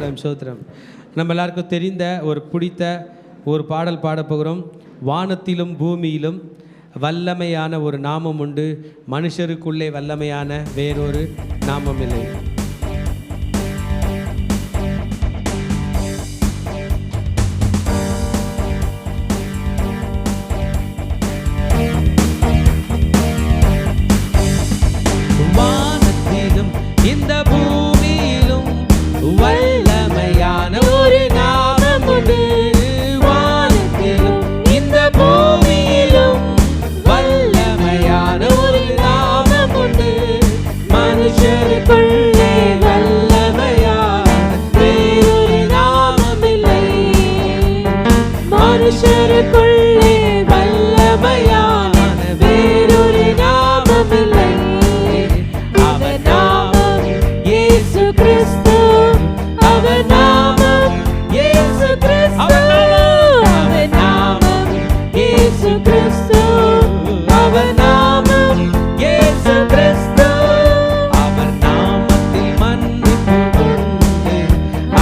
சோத்திரம் சோத்திரம். நம்ம எல்லாருக்கும் தெரிந்த ஒரு பிடித்த ஒரு பாடல் பாட போகிறோம். வானத்திலும் பூமியிலும் வல்லமையான ஒரு நாமம் உண்டு, மனுஷருக்குள்ளே வல்லமையான வேறொரு நாமம் இல்லை. வானத்திலும் இந்த பூமியிலும் வல்லமையான ஒரு நாமம் உண்டு. வானத்திலும் இந்த பூமியிலும் வல்லமையான ஒரு நாமம் உண்டு. மனுஷருக்குள்ளே வல்லமையான வேறொரு நாமம் இல்லை. மனுஷருக்குள்ளே வல்லமையான வேறொரு நாமம் இல்லை. அவர் நாமம் இயேசு கிறிஸ்து. அவர் நாமம் இயேசு கிறிஸ்து. அவர் நாமம் இயேசு கிறிஸ்து. அவர் நாமம் இயேசு கிறிஸ்து. அவர் நாமத்தில் மன்னிப்பு உண்டு.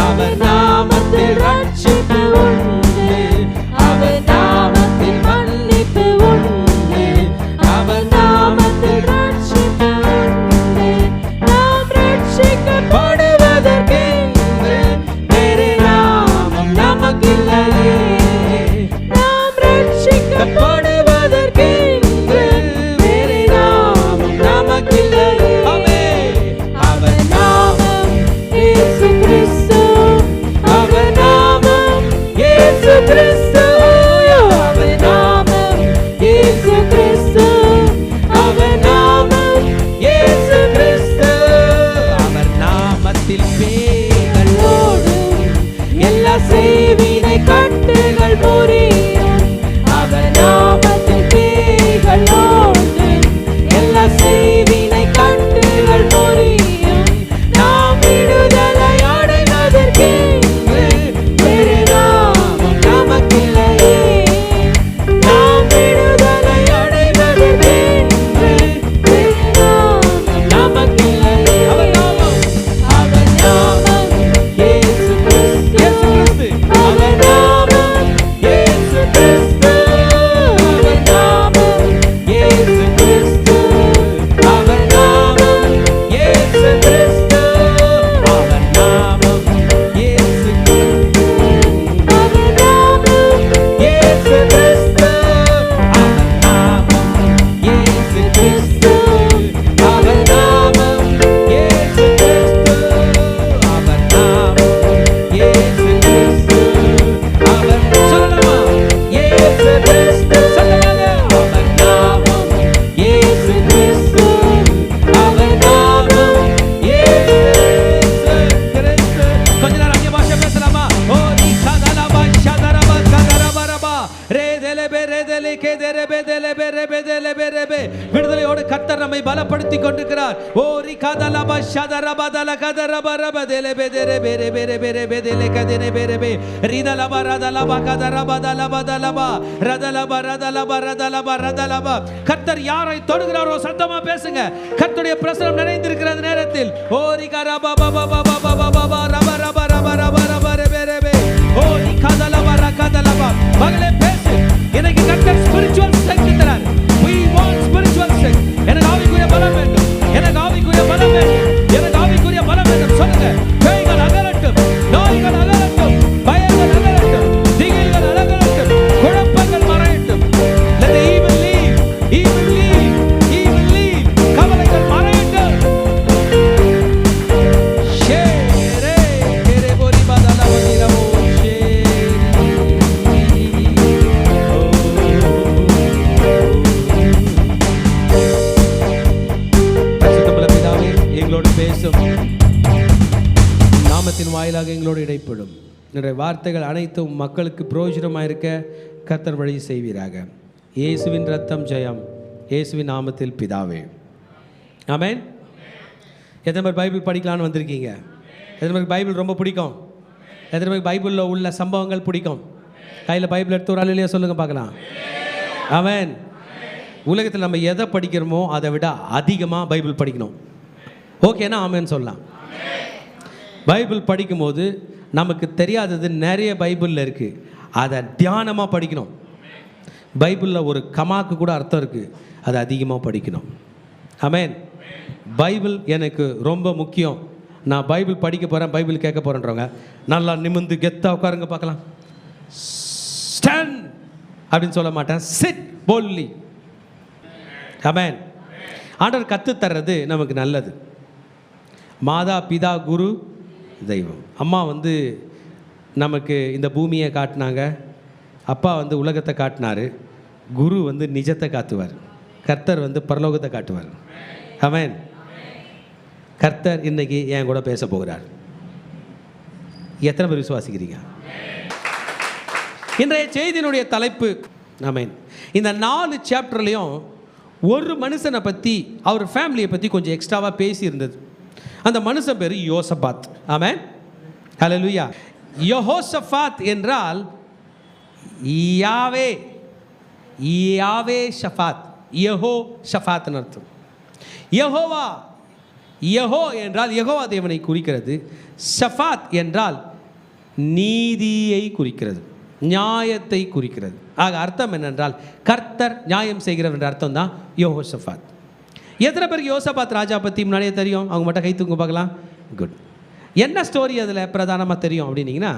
அவர் நாமத்தில் ரட்சிப்பு உண்டு. அவர் நாமத்தில் மன்னிப்பு உண்டு. அவர் நாமத்தில் ரட்சிப்பு உண்டு. நாம் ரட்சிக்கப்படுவதற்கென்று வேறு நாமம் நமக்கில்லையே. நாம் ரட்சிக்கப்படுவதற்கென்று வேறு நாமம் நமக்கில்லையே. அவர் நாமம் இயேசு கிறிஸ்து. அவர் நாமம் இயேசு கிறிஸ்து. அவர் நாமம் இயேசு கிறிஸ்து. அவர் நாமம் இயேசு கிறிஸ்து. அவர் நாமத்தில் பேய்கள் ஓடும், எல்லா செய்வினை கட்டுகள் முறியும். அவர் நாமத்தில் பேய்கள் ஓடும், எல்லா செய்வினை கட்டுகள் முறியும். நாம் விடுதலை அடைவதற்கென்று வேறு நாமம் நமக்கில்லையே. நாம் விடுதலை அடைவதற்கென்று வேறு நாமம் நமக்கில்லையே. அவர் நாமம் இயேசு கிறிஸ்து. அவர் நாமம் இயேசு கிறிஸ்து. அவர் நாமம் இயேசு கிறிஸ்து. அவர் நாமம் இயேசு கிறிஸ்து. அவர் நாமம் இயேசு கிறிஸ்து. அவர் நாமம் இயேசு கிறிஸ்து. அவர் நாமம் இயேசு கிறிஸ்து. அவர் நாமம் இயேசு கிறிஸ்து. அவர் நாமம் இயேசு கிறிஸ்து. அவர் சொல்லமா இயேசு கிறிஸ்து. சொல்லமாக அவர் நாமம் இயேசு கிறிஸ்து. அவர் நாமம் இயேசு கிறிஸ்து. கொஞ்ச நேரம் அந்நிய பாஷை பேசலாமா? ஓ நீ கதலபா ஷதரபா கதரபரபா ரேதலபே ரேதலே கேதரபே தேலபே ரபே தேலபே ரபே. விடுதலையோடு கர்த்தர் நம்மை பலப்படுத்திக் கொண்டிருக்கிறார். ஓ ரி கதலபா ஷதரபா தல கதரபா ரபா தேலபே தேரபே ரபே ரபே ரபே தேலே கதரபே ரபே ரிதலபா ரதலபா கதரபா தலபா தலபா ரதலபா ரதலபா ரதலபா ரதலபா. கர்த்தர் யாரை தொடுகிறாரோ சத்தமா பேசுங்க. கர்த்தருடைய பிரசன்னம் நிறைந்திருக்கிற அந்த நேரத்தில் ஓ ரி கரபா பபா பபா பபா பபா ரபா ரபா ரபா ரபா ரபா ரபே ரபே. ஓ ரி கதலபா ரகதலபா. மகளே பேசு. எனக்கு கர்த்தர் ஸ்பிரிச்சுவல் ஸ்ட்ரெங்த் தரார். we want spiritual strength. எனக்கு ஆவிக்குரிய பலம் வேண்டும். எனக்கு ஆவிக்குரிய பலம் வேண்டும். எனக்கு ஆவிக்குரிய பலம் வேண்டும். சொல்லுங்க. பேய்கள் அகலட்டும், நோய்கள் அகலட்டும், பயங்கள் அகலட்டும், திகில்கள் அகலட்டும், குழப்பங்கள் மறையட்டும். let the evil leave, evil leave, evil leave. கவலைகள் மறையட்டும். ஷேரே கேரே போரி பதல வதிரமோ ஷேரி. பரிசுத்தமுள்ள பிதாவே, எங்களோடு பேசும். நாமத்தின் வாயிலாக எங்களோடு இடைப்படும். என்னுடைய வார்த்தைகள் அனைத்தும் மக்களுக்கு பிரயோஜனமாக இருக்க கர்த்தர் வழி செய்வீராக. இயேசுவின் ரத்தம் ஜெயம். இயேசுவின் நாமத்தில் பிதாவே, ஆமென். எத்தனை பேர் பைபிள் படிக்கலான்னு வந்திருக்கீங்க? எத்தனை பேருக்கு பைபிள் ரொம்ப பிடிக்கும்? எத்தனை பேருக்கு பைபிளில் உள்ள சம்பவங்கள் பிடிக்கும்? கையில் பைபிள் எடுத்து ஒரு ஆளிலேயே சொல்லுங்க பார்க்கலாம். ஆமென். உலகத்தில் நம்ம எதை படிக்கிறோமோ அதை விட அதிகமாக பைபிள் படிக்கணும். ஓகேனா ஆமென் சொல்லலாம். பைபிள் படிக்கும்போது நமக்கு தெரியாதது நிறைய பைபிளில் இருக்குது. அதை தியானமாக படிக்கணும். பைபிளில் ஒரு கமாக்கு கூட அர்த்தம் இருக்குது, அதை அதிகமாக படிக்கணும். ஆமென். பைபிள் எனக்கு ரொம்ப முக்கியம். நான் பைபிள் படிக்க போகிறேன், பைபிள் கேட்க போகிறேன்றவங்க நல்லா நிமிர்ந்து கெத்தாக உட்காருங்க பார்க்கலாம். ஸ்டாண்ட் அப்படின்னு சொல்ல மாட்டேன், சிட் போல்லி. ஆமென். ஆண்டவர் கற்றுத்தர்றது நமக்கு நல்லது. மாதா பிதா குரு தெய்வம். அம்மா வந்து நமக்கு இந்த பூமியை காட்டினாங்க, அப்பா வந்து உலகத்தை காட்டினார், குரு வந்து நிஜத்தை காட்டுவார், கர்த்தர் வந்து பரலோகத்தை காட்டுவார். ஆமென். கர்த்தர் இன்னைக்கு என் கூட பேச போகிறார். எத்தனை பேர் விசுவாசிக்கிறீங்க? இன்றைய செய்தியினுடைய தலைப்பு, ஆமென், இந்த 4 சாப்டர்லையும் ஒரு மனுஷனை பற்றி, அவர் ஃபேமிலியை பற்றி கொஞ்சம் எக்ஸ்ட்ராவாக பேசியிருந்தது. அந்த மனுஷன் பேர் யோசபாத். ஆமென். ஹல்லேலூயா. யெகோஷாபாத் என்றால் யாவே, யாவே ஷஃபாத், யெகோ ஷஃபாத்னு அர்த்தம். யெகோவா, யெகோ என்றால் யெகோவா தேவனை குறிக்கிறது. ஷஃபாத் என்றால் நீதியை குறிக்கிறது, நியாயத்தை குறிக்கிறது. ஆக அர்த்தம் என்னென்றால் கர்த்தர் நியாயம் செய்கிறவர் என்ற அர்த்தம் தான் யெகோஷாபாத். எத்தனை பேருக்கு யோசபாத் ராஜா பற்றி முன்னாடியே தெரியும்? அவங்க மட்டும் கை தூங்க பார்க்கலாம். குட். என்ன ஸ்டோரி அதில் பிரதானமாக தெரியும் அப்படின்னீங்கன்னா,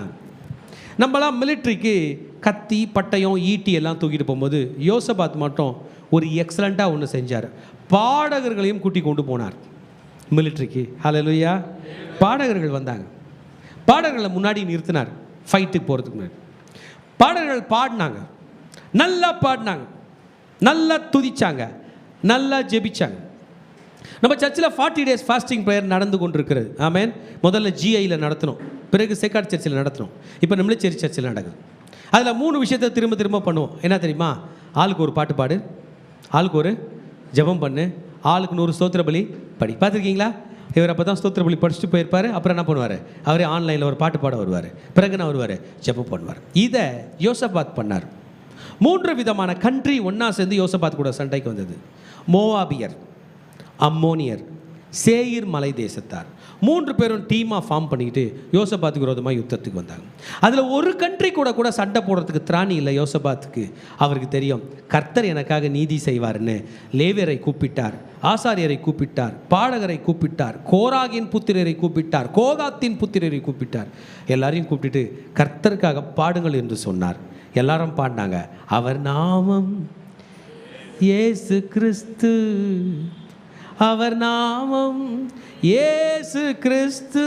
நம்மளாம் மிலிட்ரிக்கு கத்தி பட்டயம் ஈட்டி எல்லாம் தூக்கிட்டு போகும்போது யோசபாத் மட்டும் ஒரு எக்ஸலண்ட்டாக ஒன்று செஞ்சார். பாடகர்களையும் கூட்டி கொண்டு போனார் மிலிட்ரிக்கு. ஹல்லேலூயா. பாடகர்கள் வந்தாங்க, பாடகர்களை முன்னாடி நிறுத்தினார் ஃபைட்டுக்கு போகிறதுக்கு முன்னாடி. பாடகர்கள் பாடினாங்க, நல்லா பாடினாங்க, நல்லா துதிச்சாங்க, நல்லா ஜெபிச்சாங்க. நம்ம சர்ச்சில் 40 days ஃபாஸ்டிங் ப்ரேயர் நடந்து கொண்டிருக்கிறது. ஆமென். முதல்ல ஜிஐயில் நடத்தணும், பிறகு சேக்காட் சர்ச்சில் நடத்தணும், இப்போ நம்மளே சர்ச்சில் நடக்குது. அதில் 3 விஷயத்தை திரும்ப திரும்ப பண்ணுவோம். என்ன தெரியுமா? ஆளுக்கு ஒரு பாட்டு பாடு, ஆளுக்கு ஒரு ஜெபம் பண்ணு, ஆளுக்கு 100 ஸ்தோத்திர பலி படி. பார்த்துருக்கீங்களா? இவர் அப்போ தான் ஸ்தோத்திர பலி படிச்சுட்டு போயிருப்பார். அப்புறம் என்ன பண்ணுவார்? அவரே ஆன்லைனில் ஒரு பாட்டு பாட வருவார், பிறகு என்ன வருவார்? ஜெபம் பண்ணுவார். இதை யோசபாத் பண்ணார். 3 விதமான கண்ட்ரி ஒன்றா சேர்ந்து யோசபாத் கூட சண்டைக்கு வந்தது. மோவாபியர், அம்மோனியர், சேயீர் மலை தேசத்தார். 3 பேரும் டீமாக ஃபார்ம் பண்ணிக்கிட்டு யோசபாத்துக்கு விரோதமாக யுத்தத்துக்கு வந்தாங்க. அதில் ஒரு கண்ட்ரி கூட சண்டை போடுறதுக்கு திராணி இல்லை யோசபாத்துக்கு. அவருக்கு தெரியும் கர்த்தர் எனக்காக நீதி செய்வார்னு லேவியரை கூப்பிட்டார், ஆசாரியரை கூப்பிட்டார், பாடகரை கூப்பிட்டார், கோராகின் புத்திரரை கூப்பிட்டார், கோகாத்தின் புத்திரரை கூப்பிட்டார். எல்லாரையும் கூப்பிட்டுட்டு கர்த்தருக்காக பாடுங்கள் என்று சொன்னார். எல்லாரும் பாடினாங்க. அவர் நாமம் இயேசு கிறிஸ்து, அவர் நாமம் இயேசு கிறிஸ்து,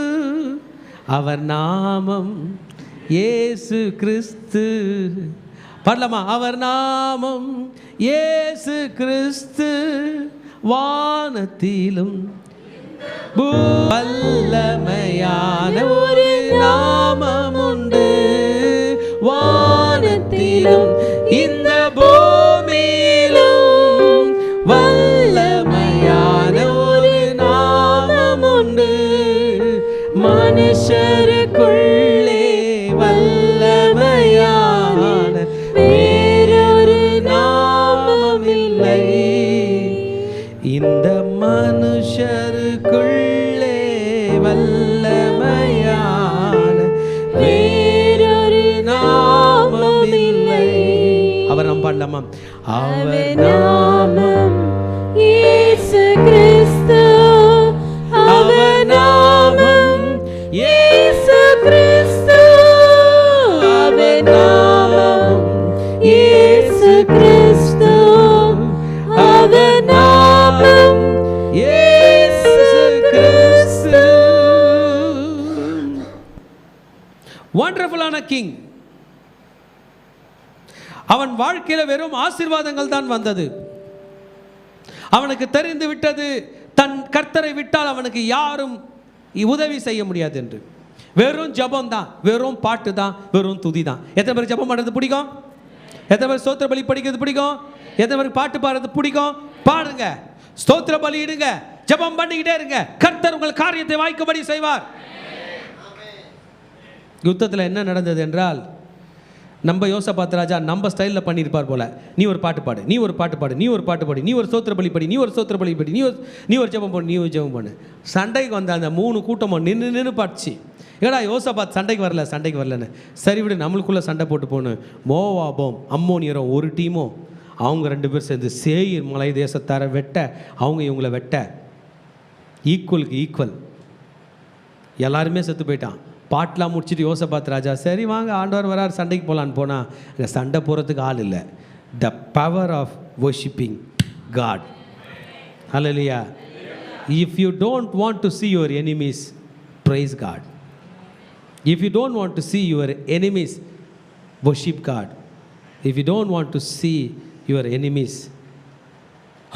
அவர் நாமம் இயேசு கிறிஸ்து. பாடலாமா? அவர் நாமம் இயேசு கிறிஸ்து, வானத்திலும் வல்லமையான ஒரு நாமம் உண்டு, வானத்திலும் இந்த பூமியிலும் வல்லமையான ஒரு நாமம் உண்டு, மனுஷருக்குள்ளே வல்லமையான வேறொரு நாமம் இல்லை, இந்த மனுஷருக்குள்ளே வல்லமையான வேறொரு நாமம் இல்லை. அவர் நாம் பாடலாமா? அவர் நாமம் இயேசு கிறிஸ்து, அவர் நாமம் இயேசு கிறிஸ்து, அவர் நாமம் இயேசு கிறிஸ்து, அவர் நாமம் இயேசு கிறிஸ்து. வண்டர்ஃபுல்லான கிங். அவன் வாழ்க்கையில் வெறும் ஆசீர்வாதங்கள் தான் வந்தது. அவனுக்கு தெரிந்து விட்டது தன் கர்த்தரை விட்டால் அவனுக்கு யாரும் உதவி செய்ய முடியாது என்று. வெறும் ஜபம் தான், வெறும் பாட்டு தான், வெறும் துதி தான். எத்தனை பேருக்கு ஜபம் பண்ணுறது பிடிக்கும்? எத்தனை பேர் ஸ்தோத்திர பலி படிக்கிறது பிடிக்கும்? எத்தனை பேருக்கு பாட்டு பாடுறது பிடிக்கும்? பாடுங்க, ஸ்தோத்திர பலி இடுங்க, ஜபம் பண்ணிக்கிட்டே இருங்க. கர்த்தர் உங்கள் காரியத்தை வாய்க்கும்படி செய்வார். யுத்தத்தில் என்ன நடந்தது என்றால், நம்ம யோசபாத் ராஜா நம்ம ஸ்டைலில் பண்ணியிருப்பார் போல. நீ ஒரு பாட்டு பாடு, நீ ஒரு பாட்டு பாடு, நீ ஒரு பாட்டு பாடு, நீ ஒரு ஸ்தோத்திர பலி படி, நீ ஒரு ஸ்தோத்திர பலி படி, நீ ஒரு ஜெபம் பண்ணு, நீ ஒரு ஜெபம் பண்ணு. சண்டைக்கு வந்த அந்த 3 கூட்டமும் நின்று பாட்டுச்சு. ஏடா யோசபாத் சண்டைக்கு வரலன்னு. சரி விடு, நம்மளுக்குள்ளே சண்டை போட்டு போகணும். மோவாபும் அம்மோனியரும் ஒரு டீமும் அவங்க 2 பேர் சேர்ந்து சேயீர் மலை தேசத்தார வெட்ட, அவங்க இவங்களை வெட்ட, ஈக்குவலுக்கு ஈக்குவல். எல்லாருமே செத்து போயிட்டான். பாட்டெலாம் முடிச்சுட்டு யோசபாத் ராஜா, சரி வாங்க ஆண்டவர் வரார் சண்டைக்கு போகலான்னு போனால் அங்கே சண்டை போகிறதுக்கு ஆள் இல்லை. The power of worshipping God. Hallelujah. If you don't want to see your enemies, praise God. If you don't want to see your enemies, worship God. If you don't want to see your enemies,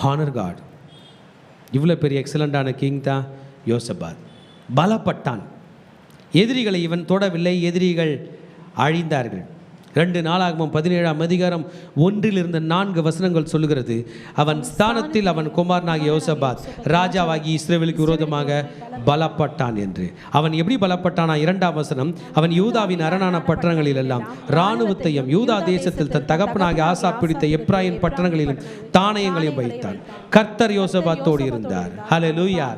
honor God. இவ்வளோ பெரிய எக்ஸலண்டான king தான் யோசபாத். பலப்பட்டான். எதிரிகளை இவன் தொடவில்லை, எதிரிகள் அழிந்தார்கள். 2 நாளாகமம் 17ஆம் அதிகாரம் 1-4 சொல்லுகிறது, அவன் ஸ்தானத்தில் அவன் குமாரனாகிய யோசபாத் ராஜாவாகி இஸ்ரவேலுக்கு விரோதமாக பலப்பட்டான் என்று. அவன் எப்படி பலப்பட்டானா? 2ஆம் வசனம், அவன் யூதாவின் அரணான பட்டணங்களில் எல்லாம் இராணுவத்தையும் யூதா தேசத்தில் தன் தகப்பனாகிய ஆசா பிடித்த எப்ராயின் பட்டணங்களிலும் தானியங்களையும் வைத்தான். கர்த்தர் யோசபாத்தோடு இருந்தார். ஹல்லேலூயா.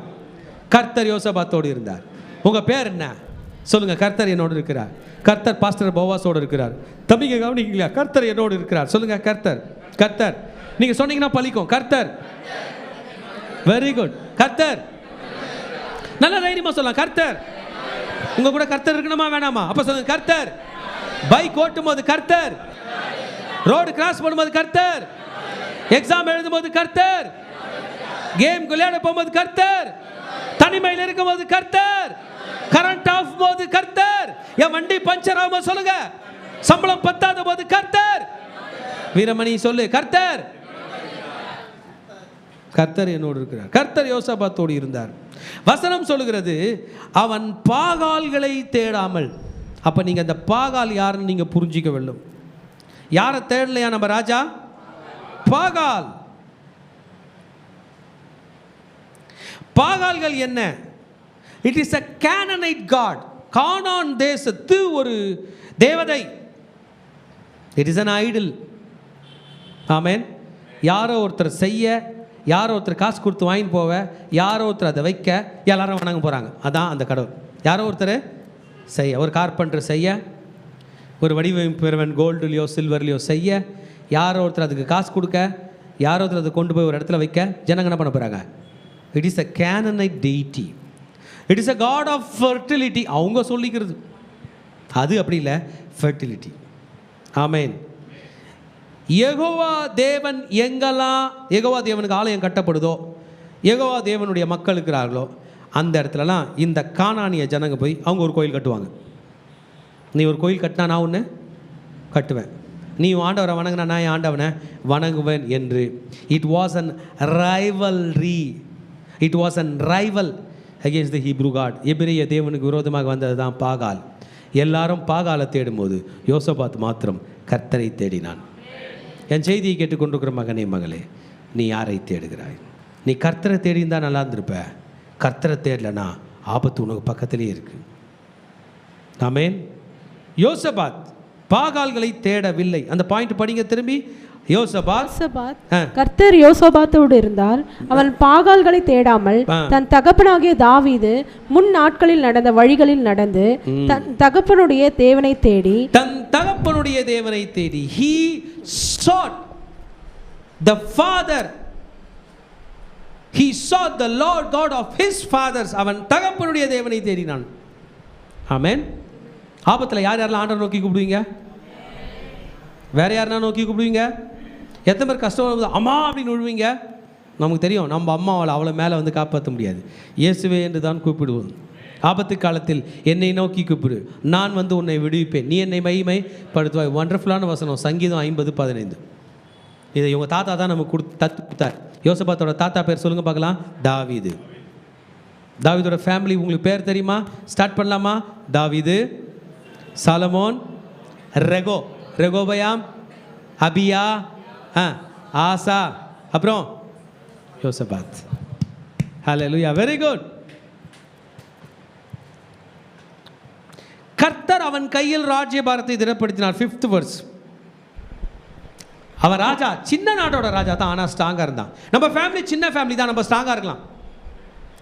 கர்த்தர் யோசபாத்தோடு இருந்தார். உங்க பேர் என்ன சொல்லுங்க? கர்த்தர் என்னோடு இருக்கிறார். கர்த்தர் பாஸ்டர் போவாஸோடு இருக்கிறார். தம்பிங்க கவனிக்கலையா? கர்த்தர் என்னோடு இருக்கிறார். சொல்லுங்க கர்த்தர். கர்த்தர் நீங்க சொன்னீங்கன்னா பலிக்கும். கர்த்தர். Very good. கர்த்தர். நல்ல தைரியமா சொல்லலாம். கர்த்தர். உங்க கூட கர்த்தர் இருக்கணுமா வேணாமா? அப்ப சொல்லுங்க கர்த்தர். பைக் ஓட்டும் போது கர்த்தர், ரோடு கிராஸ் பண்ணும்போது கர்த்தர், எக்ஸாம் எழுதும் போது கர்த்தர், கேம் விளையாட போகும்போது கர்த்தர், தனிமையில் இருக்கும் போது கர்த்தர், கரண்ட் ஆஃப் போது கர்த்தர், என் வண்டி பஞ்சர் ஆகும் சொல்லுங்க, சம்பளம் பத்தாத போது கர்த்தர். வீரமணி சொல்லு கர்த்தர். கர்த்தர் என்னோடு இருக்கிறார். கர்த்தர் யோசபாத்தோடு இருந்தார். வசனம் சொல்லுகிறது, அவன் பாகால்களை தேடாமல். அப்ப நீங்க அந்த பாகால் யாருன்னு நீங்க புரிஞ்சிக்க வேண்டும். யாரை தேடலையா நம்ம ராஜா? பாகால். பாகால்கள் என்ன? It is a Canaanite god. கானான் தேசத்து ஒரு தேவதை. It is an idol. ஆமென். யாரோ ஒருத்தர் செய்ய, யாரோ ஒருத்தர் காசு கொடுத்து வாங்கிட்டு போவ, யாரோ ஒருத்தர் அதை வைக்க எல்லாரும் வணங்க போகிறாங்க. அதான் அந்த கடவுள். யாரோ ஒருத்தர் செய்ய, ஒரு கார்பெண்டர் செய்ய, ஒரு வடிவமைப்பவன் கோல்டுலையோ சில்வர்லையோ செய்ய, யாரோ ஒருத்தர் அதுக்கு காசு கொடுக்க, யாரோ ஒருத்தர் அதை கொண்டு போய் ஒரு இடத்துல வைக்க ஜனங்க என்ன பண்ண போகிறாங்க? It is a Canaanite deity. It is a god of fertility. அவங்க சொல்லிக்கிறது அது அப்படி இல்லை, ஃபெர்டிலிட்டி. ஆமென். யெகோவா தேவன் எங்கெல்லாம் யெகோவா தேவனுக்கு ஆலயம் கட்டப்படுதோ, யெகோவா தேவனுடைய மக்கள் இருக்கிறார்களோ, அந்த இடத்துலலாம் இந்த கானானிய ஜனங்க போய் அவங்க ஒரு கோயில் கட்டுவாங்க. நீ ஒரு கோயில் கட்டினா நான் ஒன்று கட்டுவேன், நீ ஆண்டவரை வணங்கினா நான் என் ஆண்டவனை வணங்குவேன் என்று. It was an rivalry. It was an rival against the Hebrew God. எபிரேய தேவனுக்கு விரோதமாக வந்தது தான் பாகால். எல்லாரும் பாகாலை தேடும்போது யோசபாத் மாத்திரம் கர்த்தரை தேடினான். என் செய்தியை கேட்டுக்கொண்டிருக்கிற மகனே மகளே, நீ யாரை தேடுகிறாய்? நீ கர்த்தரை தேடிஇருந்தால் நல்லா இருந்திருப்ப. கர்த்தரை தேடலனா ஆபத்து உனக்கு பக்கத்திலே இருக்கு. ஆமென். யோசபாத் பாகால்களை தேடவில்லை. அந்த பாயிண்ட் படிங்க திரும்பி. யோசபாத் கர்த்தர் யோசபாத்தோடு இருந்தார். அவன் பாகால்களை தேடாமல் தன் தகப்பனாகிய தாவீது முன் நாட்களில் நடந்த வழிகளில் நடந்து தன் தகப்பனுடைய தேவனை தேடி he sought the father, he sought the Lord God of his fathers. அவன் தகப்பனுடைய தேவனை தேடினான். ஆமென். ஆபத்தில் யார் யாரெல்லாம் ஆண்டவரை நோக்கி கூப்பிடுவீங்க? வேற யாருன்னா நோக்கி கூப்பிடுவீங்க? எத்தனை பேர் கஷ்டம் அம்மா அப்படின்னு விழுவீங்க? நமக்கு தெரியும் நம்ம அம்மாவால் அவ்வளோ மேலே வந்து காப்பாற்ற முடியாது. இயேசுவே என்று தான் கூப்பிடுவோம். ஆபத்து காலத்தில் என்னை நோக்கி கூப்பிடு, நான் வந்து உன்னை விடுவிப்பேன், நீ என்னை மகிமைப்படுத்துவாய். வண்டர்ஃபுல்லான வசனம், சங்கீதம் 50:15. இதை இவங்க தாத்தா தான் நமக்கு கொடுத்தார். யோசபாத்தோட தாத்தா பேர் சொல்லுங்க பார்க்கலாம். தாவீது. தாவீதோட ஃபேமிலி உங்களுக்கு பேர் தெரியுமா? ஸ்டார்ட் பண்ணலாமா? தாவீது, சாலமோன், ரெகோபயாம், அபியா, ஆசா, அப்புறம் யோசபாத். ஹல்லேலூயா. Very good. கர்த்தர் அவன் கையில் ராஜ்யபாரத்தை திடப்படுத்தினார். 5th verse. அவன் ராஜா, சின்ன நாட்டோட ராஜா தான், ஆனால் ஸ்ட்ராங்காக இருந்தான். நம்ம ஃபேமிலி சின்ன ஃபேமிலி தான், நம்ம ஸ்ட்ராங்காக இருக்கலாம்.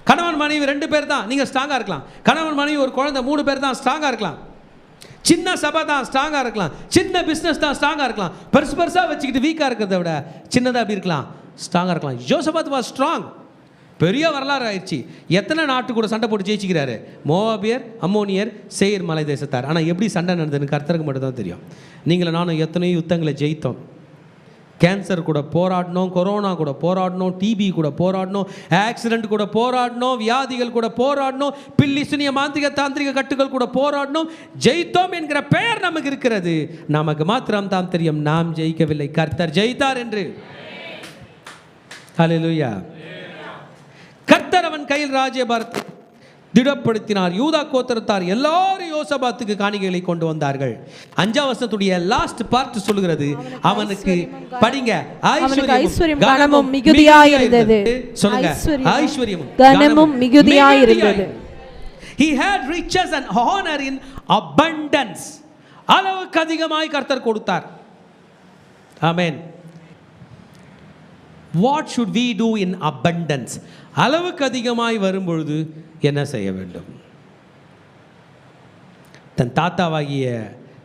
கணவன் மனைவி 2 பேர் தான் நீங்கள் ஸ்ட்ராங்காக இருக்கலாம். கணவன் மனைவி ஒரு குழந்தை 3 பேர் தான் ஸ்ட்ராங்காக இருக்கலாம். சின்ன சபை தான் ஸ்ட்ராங்காக இருக்கலாம். சின்ன பிஸ்னஸ் தான் ஸ்ட்ராங்காக இருக்கலாம். பெருசாக வச்சுக்கிட்டு வீக்காக இருக்கிறத விட சின்னதாக அப்படி இருக்கலாம், ஸ்ட்ராங்காக இருக்கலாம். யோசபாத் வாஸ் ஸ்ட்ராங். பெரிய வரலாறு ஆயிடுச்சு. எத்தனை நாட்டு கூட சண்டை போட்டு ஜெயிச்சுக்கிறாரு? மோவாபியர், அம்மோனியர், சேயீர் மலை தேசத்தார். ஆனால் எப்படி சண்டை நடந்ததுன்னு கர்த்தருக்கு மட்டும் தான் தெரியும். நீங்களும் நானும் எத்தனையோ யுத்தங்களை ஜெயித்தோம். கேன்சர் கூட போராடணும், கொரோனா கூட போராடணும், டிபி கூட போராடணும், ஆக்சிடென்ட் கூட போராடணும், வியாதிகள் கூட போராடணும், பில்லி சுனிய மாந்திரிக தாந்திரிக கட்டுகள் கூட போராடணும். ஜெயித்தோம் என்கிற பெயர் நமக்கு இருக்கிறது. நமக்கு மாத்திரம் தான் தெரியும் நாம் ஜெயிக்கவில்லை, கர்த்தர் ஜெயித்தார் என்று. ஹல்லேலூயா. கர்த்தர் அவன் கையில் ராஜ்யபாரத்தை திடப்படுத்தினார். யூதா கோத்திரத்தார் எல்லாரும் யோசபாத்துக்கு காணிக்கைகளை கொண்டு வந்தார்கள். 5ஆம் வசனத்துடைய லாஸ்ட் பார்ட் சொல்லுகிறது, அவனுக்கு படிங்க, ஐஸ்வர்யமும் கனமும் மிகுதியாய் இருந்தது. சொல்லுங்க, ஐஸ்வர்யமும் கனமும் மிகுதியாய் இருந்தது. He had riches and honor in abundance. அளவுக்கு அதிகமாய் கர்த்தர் கொடுத்தார். ஆமென். What should we do in abundance? அளவுக்கு அதிகமாய் வரும்பொழுது என்ன செய்ய வேண்டும்? தன் தாத்தாவாகிய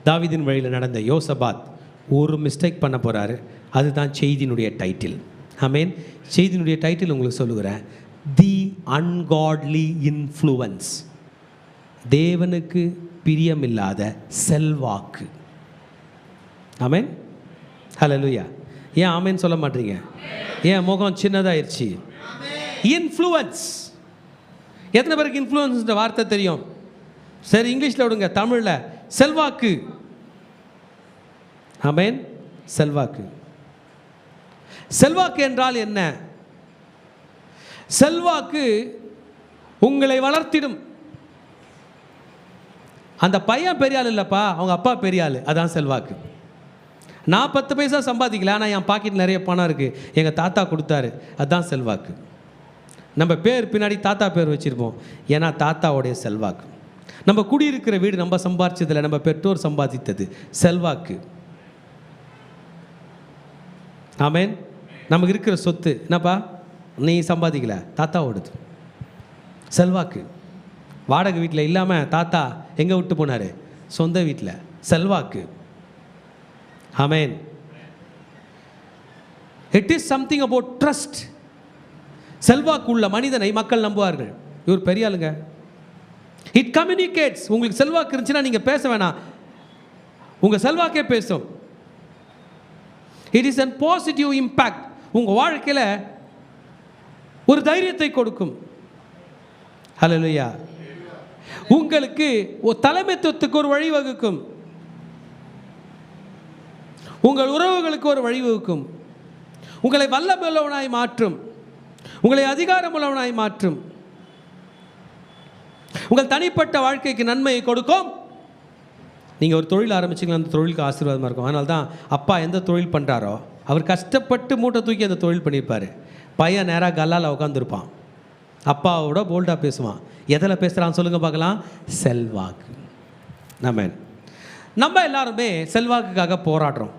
தாவீதின் வழியில் நடந்த யோசபாத் ஒரு மிஸ்டேக் பண்ண போகிறாரு. அதுதான் செய்தியினுடைய டைட்டில். ஆமென். செய்தியினுடைய டைட்டில் உங்களுக்கு சொல்லுகிறேன், தி அன்காட்லி இன்ஃப்ளூவன்ஸ். தேவனுக்கு பிரியமில்லாத செல்வாக்கு. ஆமென். ஹல்லேலூயா. ஏன் ஆமென் சொல்ல மாட்டீங்க? ஏன் முகம் சின்னதாயிருச்சு? இன்ஃப்ளூவன்ஸ். எத்தனை பேருக்கு இன்ஃப்ளூவன்ஸ் வார்த்தை தெரியும்? சரி, இங்கிலீஷில் விடுங்க, தமிழில் செல்வாக்கு. ஆமென். செல்வாக்கு. செல்வாக்கு என்றால் என்ன? செல்வாக்கு உங்களை வளர்த்திடும். அந்த பையன் பெரிய ஆள் இல்லைப்பா, அவங்க அப்பா பெரிய ஆள், அதான் செல்வாக்கு. நான் 10 பைசா சம்பாதிக்கல, ஆனால் என் பாக்கெட் நிறைய பணம் இருக்குது, எங்கள் தாத்தா கொடுத்தாரு, அதுதான் செல்வாக்கு. நம்ம பேர் பின்னாடி தாத்தா பேர் வச்சுருப்போம், ஏன்னா தாத்தாவுடைய செல்வாக்கு. நம்ம குடியிருக்கிற வீடு நம்ம சம்பாதிச்சதில்லை, நம்ம பெற்றோர் சம்பாதித்தது, செல்வாக்கு. ஆமென். நமக்கு இருக்கிற சொத்து என்னப்பா, நீ சம்பாதிக்கல, தாத்தாவோடது, செல்வாக்கு. வாடகை வீட்டில் இல்லாமல் தாத்தா எங்கே விட்டு போனார்? சொந்த வீட்டில், செல்வாக்கு. Amen. It is something about trust. செல்வாக்கு உள்ள மனிதனை மக்கள் நம்புவார்கள். இவர் பெரிய ஆளுங்க. It communicates. உங்களுக்கு செல்வாக்கு இருந்துச்சுன்னா நீங்கள் பேச வேணாம், உங்கள் செல்வாக்கே பேசும். It is an positive impact. உங்கள் வாழ்க்கையில் ஒரு தைரியத்தை கொடுக்கும். ஹல்லேலூயா. உங்களுக்கு ஒரு தலைமைத்துவத்துக்கு ஒரு வழிவகுக்கும். உங்கள் உறவுகளுக்கு ஒரு வழிவகுக்கும். உங்களை வல்லமையுள்ளவனாய் மாற்றும். உங்களை அதிகாரமுள்ளவனாய் மாற்றும். உங்கள் தனிப்பட்ட வாழ்க்கைக்கு நன்மையை கொடுக்கும். நீங்கள் ஒரு தொழில் ஆரம்பிச்சிங்கன்னா அந்த தொழிலுக்கு ஆசீர்வாதமாக இருக்கும். அதனால தான் அப்பா எந்த தொழில் பண்ணுறாரோ அவர் கஷ்டப்பட்டு மூட்டை தூக்கி அந்த தொழில் பண்ணியிருப்பார். பையன் நேராக கல்லால் உட்காந்துருப்பான். அப்பாவோட போல்டாக பேசுவான். எதில் பேசுகிறான்னு சொல்லுங்கள் பார்க்கலாம்? செல்வாக்கு. நம்ம எல்லாருமே செல்வாக்குக்காக போராடுறோம்.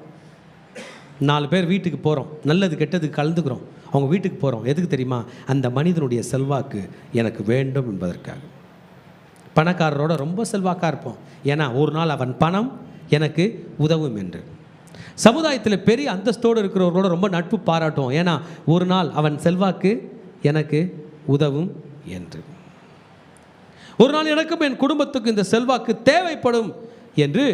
4 பேர் வீட்டுக்கு போகிறோம், நல்லது கெட்டதுக்கு கலந்துக்கிறோம், அவங்க வீட்டுக்கு போகிறோம். எதுக்கு தெரியுமா? அந்த மனிதனுடைய செல்வாக்கு எனக்கு வேண்டும் என்பதற்காக. பணக்காரரோட ரொம்ப செல்வாக்காக இருப்போம், ஏன்னா ஒரு நாள் அவன் பணம் எனக்கு உதவும் என்று. சமுதாயத்தில் பெரிய அந்தஸ்தோடு இருக்கிறவர்களோட ரொம்ப நட்பு பாராட்டுவோம், ஏன்னா ஒரு நாள் அவன் செல்வாக்கு எனக்கு உதவும் என்று. ஒரு நாள் எனக்கும் என் குடும்பத்துக்கு இந்த செல்வாக்கு தேவைப்படும் என்று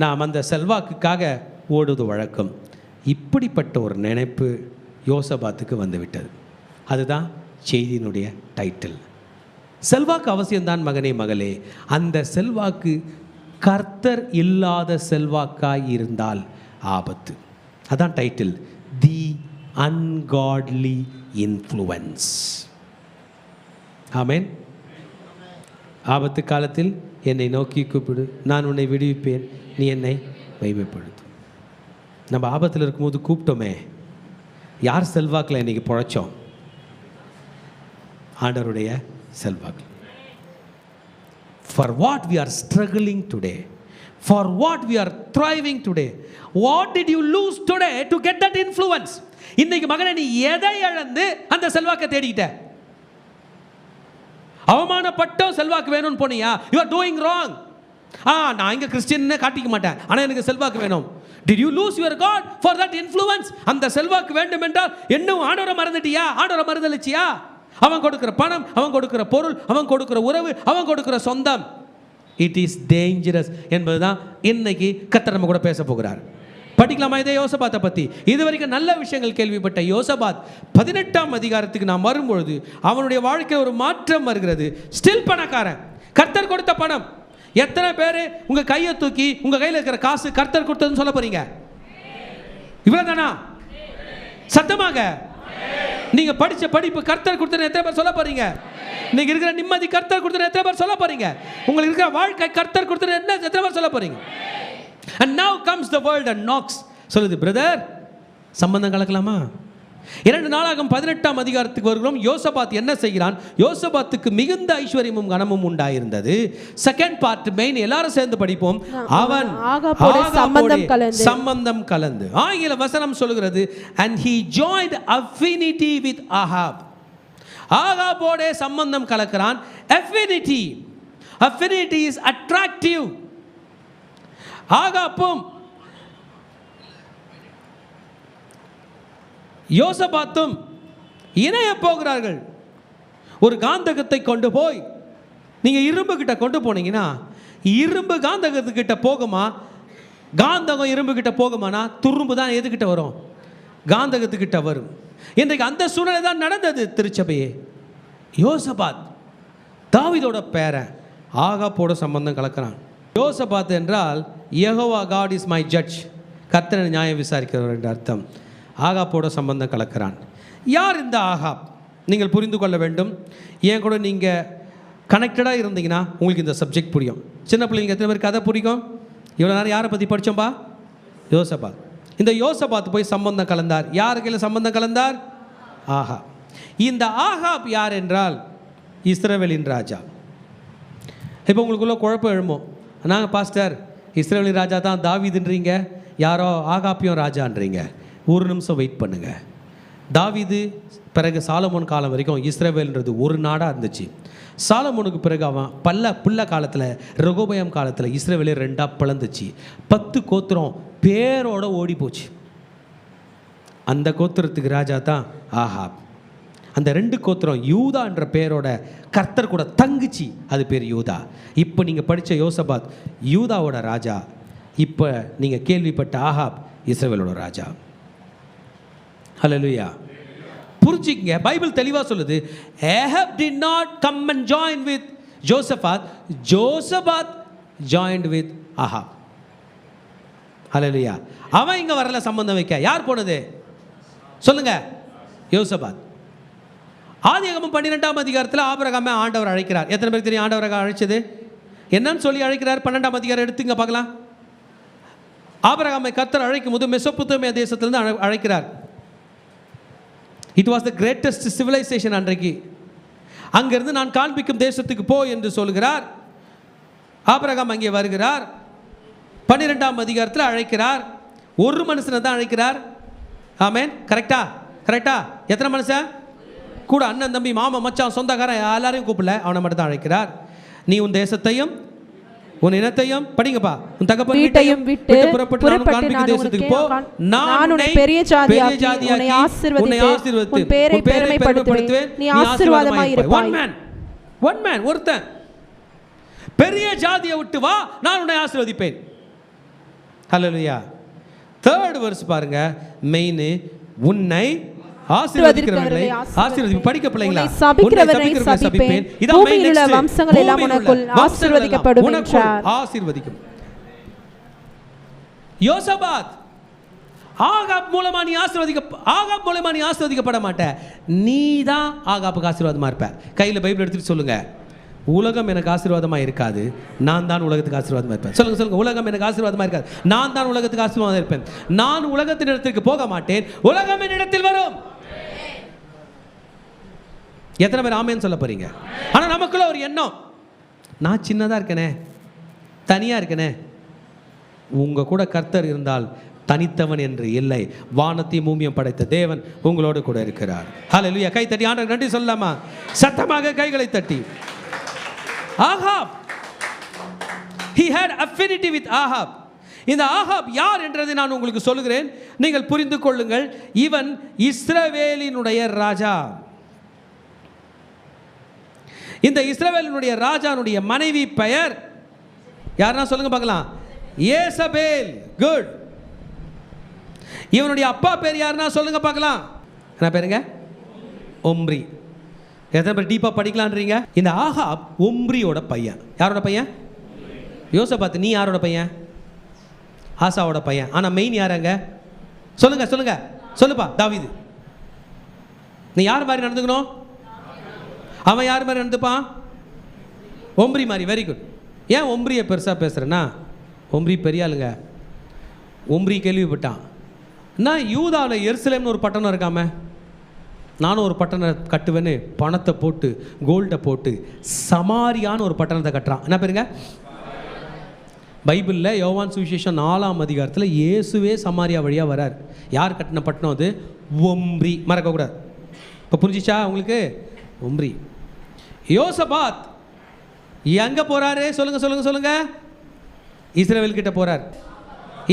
நாம் அந்த செல்வாக்குக்காக ஓடுவது வழக்கம். இப்படிப்பட்ட ஒரு நினைப்பு யோசபாத்துக்கு வந்துவிட்டது. அதுதான் செய்தியினுடைய டைட்டில். செல்வாக்கு அவசியம்தான் மகனே மகளே. அந்த செல்வாக்கு கர்த்தர் இல்லாத செல்வாக்காய் இருந்தால் ஆபத்து. அதான் டைட்டில், தி அன்காட்லி இன்ஃப்ளூவன்ஸ். ஆமென். ஆபத்து காலத்தில் என்னை நோக்கி கூப்பிடு, நான் உன்னை விடுவிப்பேன், நீ என்னை மகிமைப்படுத்து. நம்ம ஆபத்தில் இருக்கும்போது கூப்பிட்டோமே, யார் செல்வாக்கில் இன்றைக்கி பிழைச்சோம்? ஆண்டவருடைய செல்வாக்கு. For what we are struggling today, for what we are thriving today, what did you lose today to get that influence? இன்னைக்கு மகனே, நீ எதை இழந்து அந்த செல்வாக்கை தேடிக்கிட்ட? அவமானப்பட்டோம் செல்வாக்கு வேணும்னு போனியா, யூ ஆர் டூயிங் ராங். நான் இங்கே கிறிஸ்டியன்னு காட்டிக்க மாட்டேன், ஆனால் எனக்கு செல்வாக்கு வேணும். Did you lose your God for that influence? அந்த செல்வாக்கு வேண்டும் என்றால் இன்னும் ஆண்டவரை மறந்துட்டியா? ஆண்டவரை மறந்துடுச்சியா? அவன் கொடுக்கிற பணம், அவன் கொடுக்கிற பொருள், அவன் கொடுக்கிற உறவு, அவன் கொடுக்கிற சொந்தம், இட் இஸ் டேஞ்சரஸ் என்பதுதான் இன்னைக்கு கர்த்தர் நம்ம கூட பேச போகிறார். படிக்கலாமா இதை யோசபாத்தை பற்றி? இதுவரைக்கும் நல்ல விஷயங்கள் கேள்விப்பட்ட யோசபாத் 18ஆம் அதிகாரத்துக்கு நாம் வரும்பொழுது அவனுடைய வாழ்க்கையில் ஒரு மாற்றம் வருகிறது. ஸ்டில் பணக்காரன், கர்த்தர் கொடுத்த பணம். எத்தனை பேர் உங்கள் கையை தூக்கி உங்கள் கையில் இருக்கிற காசு கர்த்தர் கொடுத்ததுன்னு சொல்ல போறீங்க? இவ்வளோதானா? சத்தமாக நீங்கள் படித்த படிப்பு கர்த்தர் கொடுத்தது எத்தனை பேர் சொல்ல போறீங்க? நீங்கள் இருக்கிற நிம்மதி கர்த்தர் கொடுத்தது எத்தனை பேர் சொல்ல போறீங்க? உங்களுக்கு இருக்கிற வாழ்க்கை கர்த்தர் கொடுத்தது என்ன எத்தனை பேர் சொல்ல போறீங்க? And now comes the world and knocks. சொல்லுது, பிரதர் சம்பந்தம் கலக்கலாமா? 2 நாளாகும் 18ஆம் அதிகாரத்துக்கு வருகிறோம். யோசபாத் என்ன செய்கிறான்? யோசபாத்துக்கு மிகுந்த ஐஸ்வர்யமும் கனமும் உண்டாயிருந்தது. செகண்ட் பார்ட் மெயின், எல்லாரும் சேர்ந்து படிப்போம். அவன் சம்பந்தம் கலந்து. ஆங்கில வசனம் சொல்கிறது, and he joined affinity with Ahab. ஆகாபோட சம்பந்தம் கலக்கிறான். affinity is attractive. ஆகாப்பும் யோசபாத்தும் இணைய போகிறார்கள். ஒரு காந்தகத்தை கொண்டு போய் நீங்க இரும்பு கிட்ட கொண்டு போனீங்கன்னா இரும்பு காந்தகத்துக்கிட்ட போகுமா? காந்தகம் இரும்பு கிட்ட போகுமானா துரும்பு தான் எதுக்கிட்ட வரும்? காந்தகத்துக்கிட்ட வரும். இன்றைக்கு அந்த சூழ்நிலை தான் நடந்தது திருச்சபையே. யோசபாத் தாவீதோட பேரன் ஆகாப்போட சம்பந்தம் கலக்கிறான். யோசபாத் என்றால் Jehovah God is my judge, கர்த்தரை நியாயம் விசாரிக்கிறவர் என்ற அர்த்தம். ஆகாப்போட சம்பந்தம் கலக்கிறான். யார் இந்த ஆகாப்? நீங்கள் புரிந்து கொள்ள வேண்டும். ஏன் கூட நீங்கள் கனெக்டடாக இருந்தீங்கன்னா உங்களுக்கு இந்த சப்ஜெக்ட் புரியும். சின்ன பிள்ளைங்க எத்தனை பேர் கதை பிடிக்கும்? இவ்வளோ நேரம் யாரை பற்றி படித்தோம்பா? யோசபாத். இந்த யோசபாத் போய் சம்பந்தம் கலந்தார். யார் கையில் சம்பந்தம் கலந்தார்? ஆகாப். இந்த ஆகாப் யார் என்றால் இஸ்ரவேலின் ராஜா. இப்போ உங்களுக்குள்ள குழப்பம் எழுமோ, நாங்கள் பாஸ்டர் இஸ்ரவேலின் ராஜா தான் தாவீதுன்றீங்க, யாரோ ஆகாப்பியும் ராஜான்றீங்க. ஒரு நிமிஷம் வெயிட் பண்ணுங்க. தாவீது பிறகு சாலமோன் காலம் வரைக்கும் இஸ்ரவேல்ன்றது ஒரு நாடாக இருந்துச்சு. சாலமோனுக்கு பிறகு அவன் புள்ள காலத்தில் ரெகோபயாம் காலத்தில் இஸ்ரவேலே 2ஆக பிளந்துச்சு. 10 கோத்திரம் பேரோட ஓடி போச்சு. அந்த கோத்திரத்துக்கு ராஜா தான் ஆகாப். அந்த 2 கோத்திரம் யூதா என்ற பேரோட கர்த்தர் கூட தங்குச்சு, அது பேர் யூதா. இப்போ நீங்கள் படித்த யோசபாத் யூதாவோட ராஜா. இப்போ நீங்கள் கேள்விப்பட்ட ஆகாப் இஸ்ரவேலோட ராஜா. ஹல்லேலூயா. புரிஞ்சுக்கங்க, பைபிள் தெளிவாக சொல்லுது, Ahab did not come and join with Josaphat, Josaphat joined with Ahab. ஹல்லேலூயா. அவன் இங்கே வரல சம்பந்தம் வைக்க. யார் போனது சொல்லுங்க? யோசபாத். ஆதியாகமம் 12ஆம் அதிகாரத்தில் ஆபிரகாமை ஆண்டவர் அழைக்கிறார். எத்தனை பேருக்கு தெரியும் ஆண்டவரை அழைச்சது என்னன்னு சொல்லி அழைக்கிறார்? 12ஆம் அதிகாரம் எடுத்துங்க பார்க்கலாம். ஆபிரகாமை கர்த்தர் அழைக்கும் போது மெசொப்பொத்தேமியா தேசத்திலிருந்து அழைக்கிறார். It was the greatest civilisation அன்றைக்கு. அங்கிருந்து நான் காண்பிக்கும் தேசத்துக்கு போ என்று சொல்கிறார். ஆபிரகாம் அங்கே வருகிறார். 12ஆம் அதிகாரத்தில் அழைக்கிறார். ஒரு மனுஷனை தான் அழைக்கிறார். ஆமென். கரெக்டா? எத்தனை மனுஷன்? கூட அண்ணன் தம்பி மாமா மச்சான் சொந்தக்காரன் எல்லாரையும் கூப்பிடல, அவனை மட்டும் தான் அழைக்கிறார். நீ உன் தேசத்தையும் உன் இனத்தையும் படிங்கப்பா, உன் தகப்பன் வீட்டையும் விட்டு புறப்பட்டு நான் காண்பிக்கும் தேசத்துக்கு போ. நான் உன்னை பெரிய ஜாதியாக்கி உன்னை ஆசீர்வதித்து உன் பேரை பெருமைப்படுத்துவேன், நீ ஆசீர்வாதமாய் இருப்பாய். ஒன் மேன் ஒருத்தன் பெரிய ஜாதியை விட்டு வா, நான் உன்னை ஆசீர்வதிப்பேன். ஹல்லேலூயா. 3rd verse பாருங்க. மெயின், உன்னை ஆசீர்வதிக்கிறவர்களை ஆசீர்வதிப்பேன். படிக்க பிள்ளைங்களா? சபிக்கிறவரை சபிப்பேன், பூமியில் உள்ள வம்சங்கள் எல்லாம் உனக்குள் ஆசீர்வதிக்கப்படும் என்றார். ஆசீர்வதிக்கும். யோசபாத் ஆகாப் மூலமா நீ ஆசீர்வதிக்கப்பட மாட்ட. நீ தான் ஆகாப்புக்கு ஆசீர்வாதமா இருப்ப. கையில் பைபிள் எடுத்துட்டு சொல்லுங்க, உலகம் எனக்கு ஆசீர்வாதமா இருக்காது, நான் தான் உலகத்துக்கு ஆசீர்வாதமா இருப்பேன். சொல்லுங்க, உலகம் எனக்கு ஆசீர்வாதமா இருக்காது, நான் தான் உலகத்துக்கு ஆசீர்வாதமா இருப்பேன். நான் உலகத்தின் இடத்திற்கு போக மாட்டேன், உலகம் என் இடத்தில் வரும். எத்தனை பேர் ஆமேன்னு சொல்ல போறீங்க? ஆனா நமக்குள்ள ஒரு எண்ணம், நான் சின்னதா இருக்கனே, தனியா இருக்கனே. உங்க கூட கர்த்தர் இருந்தால் தனித்தவன் என்று இல்லை. வானத்தையும் பூமியும் படைத்த தேவன் உங்களோடு கூட இருக்கிறார். ஹல்லேலூயா. கை தட்டி ஆண்டவருக்கு நன்றி சொல்லலாமா? சத்தமாக கைகளை தட்டி Ahab. He had affinity with Ahab. இந்த ஆகாப் யார் என்றதை நான் உங்களுக்கு சொல்லுகிறேன், நீங்கள் புரிந்து கொள்ளுங்கள். இவன் இஸ்ரவேலினுடைய ராஜா. இந்த இஸ்ரவேலினுடைய ராஜானுடைய மனைவி பெயர் யாருன்னா சொல்லுங்க பார்க்கலாம், ஏசபேல். குட். இவனுடைய அப்பா பேர் யாருன்னா சொல்லுங்க பார்க்கலாம், என்ன பேருங்க? ஒம்ரி. எத்தனை பேர் டீப்பா படிக்கலான்றீங்க? இந்த ஆகாப் ஒம்ரியோட பையன். யாரோட பையன்? யோசபாத். நீ யாரோட பையன்? ஆசாவோட பையன். ஆனா மெயின் யாராங்க? சொல்லுங்க சொல்லுங்க சொல்லுப்பா. தாவீது. நீ யார் மாதிரி நடந்துக்கணும்? அவன் யார் மாதிரி நடந்துப்பான்? ஒம்ரி மாதிரி. Very good. ஏன் ஒம்ரியை பெருசா பேசுறேன்னா, ஒம்ரி பெரிய ஆளுங்க. ஒம்ரி கேள்விப்பட்டான், நான் யூதாவில் எருசலேம்னு ஒரு பட்டணம் இருக்காம, நானும் ஒரு பட்டணம் கட்டுவேன்னு பணத்தை போட்டு கோல்டை போட்டு சமாரியான்னு ஒரு பட்டணத்தை கட்டுறான். என்ன பேருங்க? பைபிளில் யோவான் சுவிசேஷம் 4ஆம் அதிகாரத்தில் இயேசுவே சமாரியா வழியாக வரார். யார் கட்டின பட்டணம் அது? ஒம்ரி. மறக்கக்கூடாது. இப்போ புரிஞ்சிச்சா உங்களுக்கு? ஒம்ரி. யோசபாத் எங்கே போகிறாரு? சொல்லுங்க சொல்லுங்க சொல்லுங்க. இஸ்ரவேல் கிட்ட போகிறார்.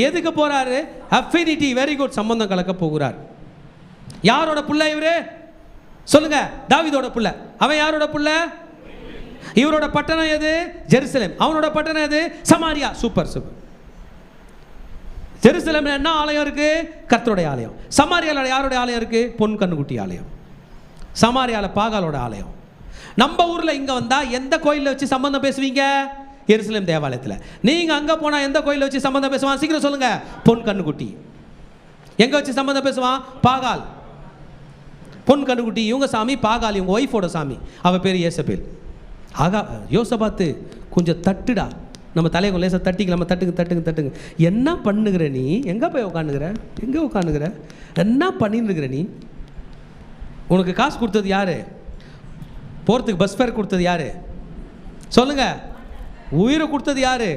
எதுக்கு போகிறாரு? அஃபினிட்டி. Very good. சம்பந்தம் கலக்க போகிறார். யாரோட புள்ள இவரு? சொல்லுங்க. தாவீதோட புள்ள. அவன் யாரோட புள்ள? இவரோட பட்டணம் எது? ஜெருசலேம். அவனோட பட்டணம் எது? சமாரியா. Super super. ஜெருசலேம்ல என்ன ஆலயம் இருக்கு? கர்த்தருடைய ஆலயம். சமாரியால யாரோட ஆலயம் இருக்கு? பொன் கண்ணுக்குட்டி ஆலயம். சமாரியால பாகாலோட ஆலயம். நம்ம ஊர்ல இங்க வந்தா எந்த கோயில்ல வச்சு சம்பந்தம் பேசுவீங்க? எருசலேம் தேவாலயத்தில். நீங்க அங்க போனா எந்த கோயில்ல வச்சு சம்பந்தம் பேசுவான்? சீக்கிரம் சொல்லுங்க. பொன் கண்ணுக்குட்டி. எங்க வச்சு சம்பந்தம் பேசுவான்? பாகால். பொன் கண்ணுக்குட்டி இவங்க சாமி, பாகால் இவங்க ஒய்ஃபோட சாமி. அவ பேர் ஏசபேல். ஆகா. யோசபாத்து கொஞ்சம் தட்டுடா, நம்ம தலையை கொஞ்சம் லேசாக தட்டிக்கலாம். தட்டுங்க தட்டுங்க தட்டுங்க. என்ன பண்ணுகிற நீ? எங்கே போய் உட்காந்துக்கிற? எங்கே உட்காந்துக்கிற? என்ன பண்ணின்னு இருக்கிற நீ? உனக்கு காசு கொடுத்தது யாரு? போகிறதுக்கு பஸ் ஃபேர் கொடுத்தது யாரு? சொல்லுங்க. உயிரை கொடுத்தது யாரு?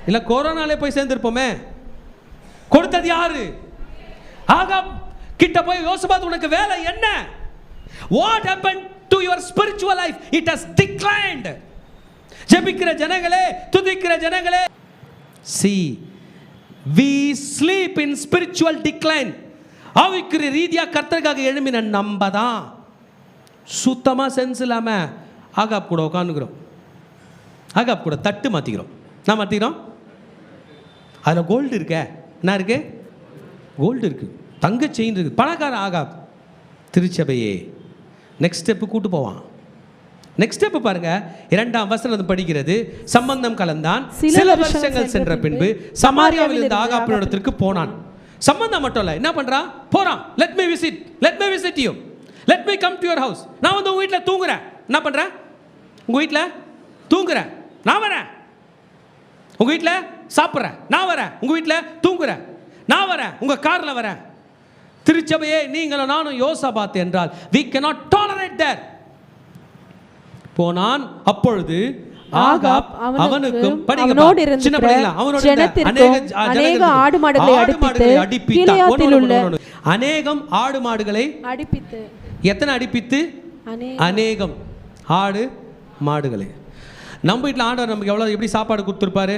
இல்லை கொரோனாலே போய் சேர்ந்துருப்போமே, கொடுத்தது யாரு? ஆகா கிட்ட போய் யோசபாத் உனக்கு வேலை என்ன? What happened to your spiritual life? It has declined. ஜெபிக்கிற ஜனங்களே, துதிக்கிற ஜனங்களே, see, we sleep in spiritual decline. ஆவிக்குரிய ரீதியா கர்த்தருக்காக எழும்பின நம்ம தான் சுத்தமா சென்ஸ் இல்லாம ஆகாப் கூட உட்காந்துக்கிறோம். ஆகாப் கூட தட்டு மாத்திக்கிறோம். நான் மாத்திக்கிறோம். அதில் கோல்டு இருக்க. என்ன இருக்கு? கோல்டு இருக்கு. தங்க செயின் இருக்கு. பணக்கார ஆகாப். திருச்சபையே நெக்ஸ்ட் ஸ்டெப்பு கூட்டு போவான். நெக்ஸ்ட் ஸ்டெப் பாருங்க. 2ஆம் வசனம் படிக்கிறது. சம்பந்தம் கலந்தான். சில வருஷங்கள் சென்ற பின்பு சமாரியாவில் இருந்த ஆகாப்பினிடத்திற்கு போனான். சம்பந்தம் மட்டும் இல்லை, என்ன பண்றான்? போறான். Let me visit you, let me come to your house. நான் வந்து உங்க வீட்டில் தூங்குறேன். என்ன பண்றேன்? உங்க வீட்டில் தூங்குறேன். நான் வரேன். உங்க வீட்டில் சாப்பிட்றேன். நான் வரேன். உங்க வீட்டில் தூங்குறேன். நான் வரேன். உங்க கார்ல வரேன். திருச்சபையே நீங்களும் நானும் யோசபாத் என்றால் we cannot tolerate that. போனான். அப்பொழுது ஆகாப் அவனுக்கும் அவனோடு இருந்த அநேக ஆடு மாடுகளை அடிப்பித்து அநேகம் ஆடு மாடுகளை அடிப்பித்து. எத்தனை அடிப்பித்து? அநேகம் ஆடு மாடுகளை. நம்ம வீட்டில் ஆண்டவர் நமக்கு எவ்வளோ எப்படி சாப்பாடு கொடுத்துருப்பாரு?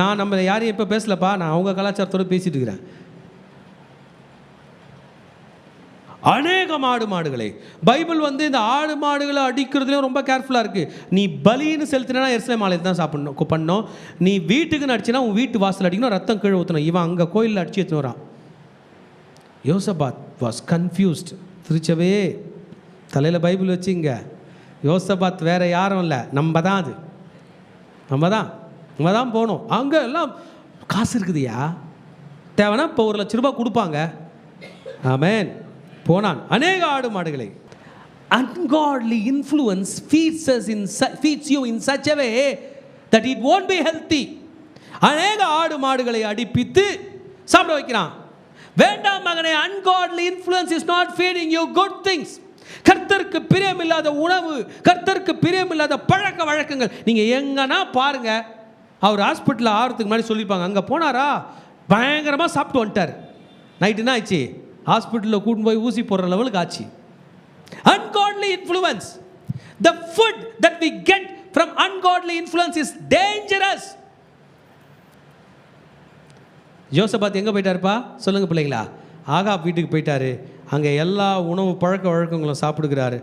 நான் நம்ம யாரையும் இப்போ பேசலப்பா, நான் அவங்க கலாச்சாரத்தோடு பேசிட்டு இருக்கிறேன். அநேகம் ஆடு மாடுகளை. பைபிள் வந்து இந்த ஆடு மாடுகளை அடிக்கிறதுலையும் ரொம்ப கேர்ஃபுல்லாக இருக்குது. நீ பலின்னு செலுத்தினா எருசலேம் ஆலயத்தை தான் சாப்பிடணும் பண்ணோம். நீ வீட்டுக்குன்னு அடிச்சுன்னா உன் வீட்டு வாசல் அடிக்கணும், ரத்தம் கீழே ஊற்றணும். இவன் அங்கே கோயிலில் அடிச்சு எடுத்துன்னு வரான். யோசபாத் வாஸ் கன்ஃபியூஸ்ட். திருச்சவே தலையில் பைபிள் வச்சுங்க. யோசபாத் வேற யாரும் இல்லை, நம்ம தான். அது நம்ம தான் போகணும். அங்கே எல்லாம் காசு இருக்குதுயா, தேவைன்னா இப்போ 1 லட்ச ரூபாய் கொடுப்பாங்க. ஆமென். போனான். அநேக ஆடு மாடுகளை. Ungodly influence feeds you in such a way that it won't be healthy. அநேக ஆடு மாடுகளை அடிப்பித்து சாப்பிட வைக்கிறான். வேண்டாம் மகனே, ungodly influence is not feeding you good things. கர்த்தருக்கு பிரியமில்லாத உணவு, கர்த்தருக்கு பிரியமில்லாத பழக்க வழக்கங்கள். நீங்க எங்கன்னா பாருங்க. அவர் ஹாஸ்பிட்டலில் ஆகிறதுக்கு முன்னாடி சொல்லியிருப்பாங்க, அங்கே போனாரா பயங்கரமாக சாப்பிட்டு வந்துட்டார். நைட்டு என்ன ஆச்சு? ஹாஸ்பிட்டலில் கூட்டு போய் ஊசி போடுற லெவலுக்கு ஆச்சு. Ungodly influence. The food that we get from ungodly ungodly influence is dangerous. யோசபாத் எங்கே போயிட்டாருப்பா சொல்லுங்கள் பிள்ளைங்களா? ஆகாப் வீட்டுக்கு போயிட்டாரு. அங்கே எல்லா உணவு பழக்க வழக்கங்களும் சாப்பிடுகிறாரு.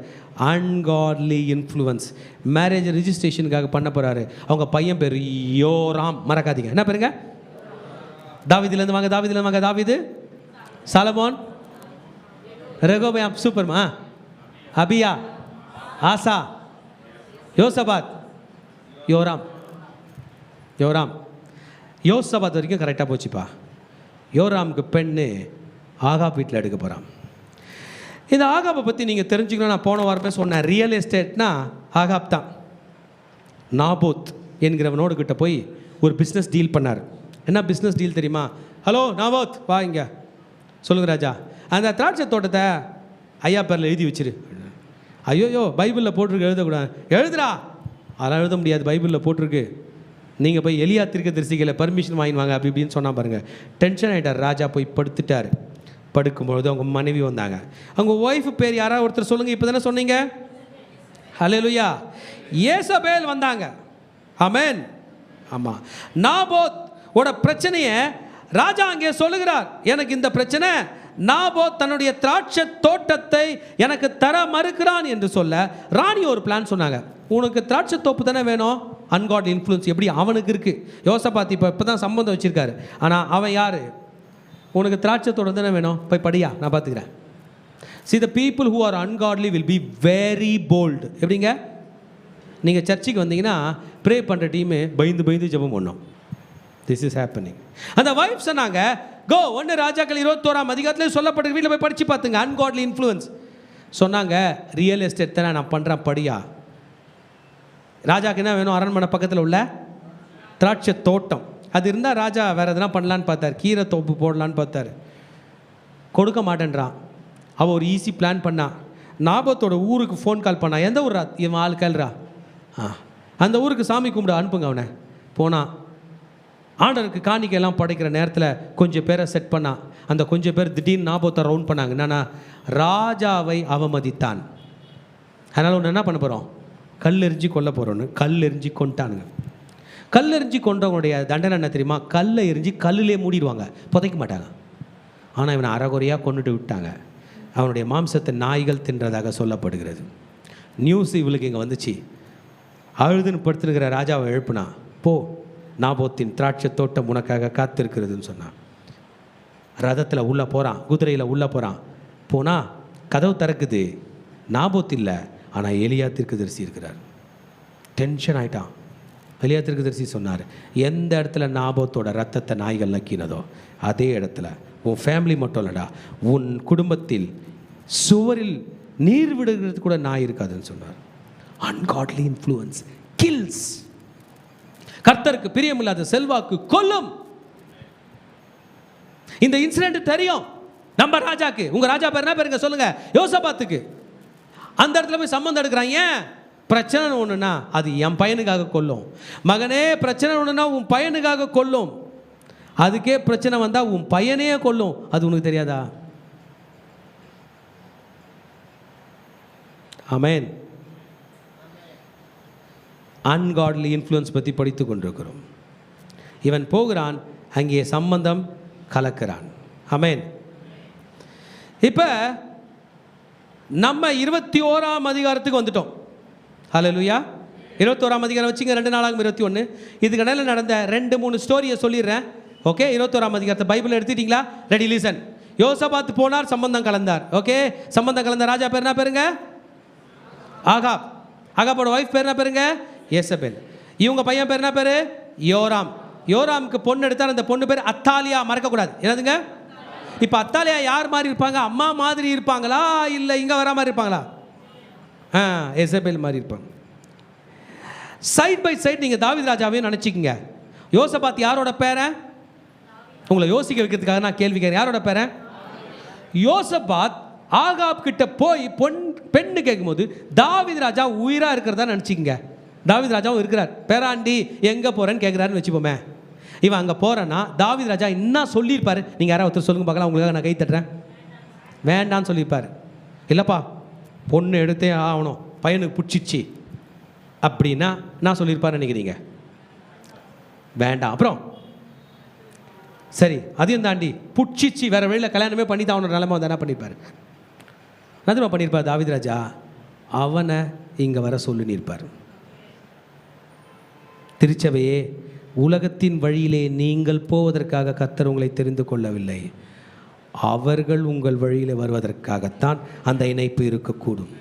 Ungodly influence. மேரேஜ் ரிஜிஸ்ட்ரேஷனுக்காக பண்ண போகிறாரு. அவங்க பையன் பேர் யோராம். மறக்காதீங்க, என்ன பேருங்க? தாவீதுலேருந்து வாங்க, தாவீதுலேருந்து வாங்க. தாவீது, சாலமோன், ரெகோபயாம், சூப்பர்மா, அபியா, ஆசா, யோசபாத், யோராம். யோராம் யோசபாத் வரைக்கும் கரெக்டாக போச்சுப்பா. யோராமுக்கு பெண்ணு ஆகாப் வீட்டில் எடுக்க போகிறான். இந்த ஆகாப்பை பற்றி நீங்கள் தெரிஞ்சுக்கணும். நான் போன வாரமே சொன்னேன், ரியல் எஸ்டேட்னா ஆகாப் தான். நாபோத் என்கிறவனோடு கிட்ட போய் ஒரு பிஸ்னஸ் டீல் பண்ணார். என்ன பிஸ்னஸ் டீல் தெரியுமா? ஹலோ நாபோத், வா இங்கே. சொல்லுங்க ராஜா, அந்த திராட்சை தோட்டத்தை ஐயா பேரில் எழுதி வச்சிரு. ஐயோயோ, பைபிளில் போட்டிருக்கு, எழுதக்கூடாது. எழுதுறா. அதெல்லாம் எழுத முடியாது, பைபிளில் போட்டிருக்கு. நீங்கள் போய் எலியா தீர்க்கதரிசிகளை பர்மிஷன் வாங்கிடுவாங்க அப்படி இப்படின்னு சொன்னால் பாருங்கள். டென்ஷன் ஆகிட்டார் ராஜா. போய் படுத்துட்டார். படுக்கும்பொழுது அவங்க மனைவி வந்தாங்க. அவங்க ஒய்ஃபு பேர் யாராவது ஒருத்தர் சொல்லுங்கள். இப்போ தானே சொன்னீங்க, ஹல்லேலூயா. ஏசபேல் வந்தாங்க. ஆமென். ஆமாம், நாபோத் ஓட பிரச்சனையை ராஜா அங்கே சொல்லுகிறார். எனக்கு இந்த பிரச்சனை, நாபோத் தன்னுடைய திராட்சை தோட்டத்தை எனக்கு தர மறுக்கிறான் என்று சொல்ல ராணி ஒரு பிளான் சொன்னாங்க. உனக்கு திராட்சை தோப்பு தானே வேணும்? அன்காட் இன்ஃப்ளூயன்ஸ் எப்படி அவனுக்கு இருக்குது? யோசபாத் இப்போ தான் சம்பந்தம் வச்சுருக்காரு. ஆனால் அவன் யார்? உனக்கு திராட்சை தோட்டம் தானே வேணும், போய் படியா, நான் பார்த்துக்கிறேன். See, the people who are ungodly will be very bold. எப்படிங்க? நீங்கள் சர்ச்சுக்கு வந்தீங்கன்னா ப்ரே பண்ணுற டீமு பயந்து பயந்து ஜெபம் பண்ணோம். This is happening. அந்த வைஃப் சொன்னாங்க, கோ 1 ராஜாக்கள் 21ஆம் அதிகாரத்தில் சொல்லப்பட்ட வீட்டில் போய் படித்து பார்த்துங்க. அன்காட்லி இன்ஃப்ளூயன்ஸ் சொன்னாங்க. ரியல் எஸ்டேட் தானே நான் பண்ணுறேன், படியா. ராஜாக்கு என்ன வேணும்? அரண்மனை பக்கத்தில் உள்ள திராட்சை தோட்டம். அது இருந்தால் ராஜா வேறு எதனா பண்ணலான்னு பார்த்தார். கீரை தோப்பு போடலான்னு பார்த்தார். கொடுக்க மாட்டேன்றான். அவள் ஒரு ஈஸி பிளான் பண்ணா. நாபத்தோட ஊருக்கு ஃபோன் கால் பண்ணா. எந்த ஊரா? இவன் ஆள் கேள்றா. அந்த ஊருக்கு சாமி கும்பிட அனுப்புங்க அவனை. போனான். ஆண்டருக்கு காணிக்கையெல்லாம் படைக்கிற நேரத்தில் கொஞ்சம் பேரை செட் பண்ணான். அந்த கொஞ்சம் பேர் திடீர்னு நாபத்தை ரவுண்ட் பண்ணாங்க. என்னன்னா, ராஜாவை அவமதித்தான். அதனால் ஒன்று என்ன பண்ண போகிறோம்? கல் எரிஞ்சு கொல்ல போகிறோன்னு கல் எரிஞ்சு கொண்டானுங்க. கல் எரிஞ்சு கொண்டவங்களுடைய தண்டனை என்ன தெரியுமா? கல்லை எரிஞ்சு கல்லிலே மூடிடுவாங்க, புதைக்க மாட்டாங்க. ஆனால் இவனை அறகுறையாக கொண்டுட்டு விட்டாங்க. அவனுடைய மாம்சத்தை நாய்கள் தின்றதாக சொல்லப்படுகிறது. நியூஸ் இவளுக்கு இங்கே வந்துச்சு. அழுதுன்னு படுத்துருக்கிற ராஜாவை எழுப்புனா, போ, நாபோத்தின் திராட்சை தோட்டம் உனக்காக காத்திருக்கிறதுன்னு சொன்னான். ரதத்தில் உள்ளே போகிறான், குதிரையில் உள்ளே போகிறான். போனால் கதவு திறக்குது. நாபோத் இல்லை, ஆனால் எலியா தீர்க்கதரிசி இருக்கிறார். டென்ஷன் ஆகிட்டான். எலியா தீர்க்கதரிசி சொன்னார், எந்த இடத்துல நாபோத்தோட ரத்தத்தை நாய்கள் நக்கினதோ அதே இடத்துல உன் ஃபேமிலி மட்டும் இல்லைடா, உன் குடும்பத்தில் சுவரில் நீர் விடுகிறது கூட நாய் இருக்காதுன்னு சொன்னார். Ungodly influence kills. கர்த்தருக்கு பிரியமில்லாத செல்வாக்கு கொல்லும். இந்த இன்சிடென்ட் தெரியும் நம்ம ராஜாக்கு. உங்க ராஜா பேர் என்ன பேருங்க சொல்லுங்க? யோசபாத்துக்கு. அந்த இடத்துல போய் சம்பந்தம் எடுக்கிறான். ஏன்? பிரச்சனை ஒன்றுனா அது என் பையனுக்காக கொல்லும். மகனே, பிரச்சனை ஒன்றுனா உன் பையனுக்காக கொல்லும். அதுக்கே பிரச்சனை வந்தால் உன் பையனே கொல்லும். அது உனக்கு தெரியாதா? ஆமென். அன்காட்லி இன்ஃப்ளூயன்ஸ் பற்றி படித்து கொண்டிருக்கிறோம். இவன் போகிறான், அங்கே சம்பந்தம் கலக்கிறான். ஆமென். இப்போ நம்ம 21ஆம் அதிகாரத்துக்கு வந்துட்டோம். ஹல்லேலூயா. 21ஆம் அதிகாரம் வச்சுங்க. 2 நாளாகும் 21. இதுக்கு இடையில் நடந்த 2-3 ஸ்டோரியை சொல்லிடுறேன். ஓகே, 21ஆம் அதிகாரத்தை பைபிள் எடுத்துட்டீங்களா? Ready, listen. யோசபாத் போனார், சம்பந்தம் கலந்தார். ஓகே, சம்பந்தம் கலந்த ராஜா பேர் என்ன பேருங்க? ஆகாப். ஆகாப்போட ஒய்ஃப் பேர் என்ன பேருங்க? ஏசபேல். இவங்க பையன் பேர் என்ன பேர்? யோராம். யோராமுக்கு பொண்ணு எடுத்தார். அந்த பொண்ணு பேர் அத்தாலியா. மறக்கக்கூடாது. என்னதுங்க? இப்போ அத்தாலியா யார் மாதிரி இருப்பாங்க? அம்மா மாதிரி இருப்பாங்களா, இல்லை இங்கே வர மாதிரி இருப்பாங்களா? எசபேல் மாதிரி இருப்பாங்க. சைட் பை சைட் நீங்கள் தாவீது ராஜாவையும் நினச்சிக்கங்க. யோசபாத் யாரோட பேரன்? உங்களை யோசிக்க வைக்கிறதுக்காக நான் கேள்வி கேட்குறேன். யாரோட பேரன்? யோசபாத் ஆகாப் கிட்ட போய் பெண்ணு கேட்கும்போது தாவீது ராஜா உயிராக இருக்கிறதா நினச்சிக்கங்க. தாவீது ராஜாவும் இருக்கிறார். பேராண்டி எங்கே போகிறேன்னு கேட்குறாருன்னு வச்சுப்போமே. இவன் அங்கே போகிறேன்னா தாவீது ராஜா என்ன சொல்லியிருப்பார்? நீங்கள் யாராவது ஒருத்தர் சொல்லுங்க பார்க்கலாம், உங்களுக்காக நான் கை தட்டுறேன். வேண்டான்னு சொல்லியிருப்பார். இல்லைப்பா, பொண்ணு எடுத்தே ஆகணும், பையனுக்கு பிடிச்சிச்சு. அப்படின்னா நான் சொல்லியிருப்பான்னு நினைக்கிறீங்க? வேண்டாம். அப்புறம் சரி, அதையும் தாண்டி புட்சிச்சு வேற வழியில் கல்யாணமே பண்ணி தான் அவனோட நிலைமை வந்து என்ன பண்ணியிருப்பாரு? நதுமா பண்ணியிருப்பார் தாவீது ராஜா, அவனை இங்கே வர சொல்லினிருப்பார். திருச்சபையே, உலகத்தின் வழியிலே நீங்கள் போவதற்காக கர்த்தர் உங்களை தெரிந்து கொள்ளவில்லை, அவர்கள் உங்கள் வழியில் வருவதற்காகத்தான் அந்த இணைப்பு இருக்கக்கூடும்.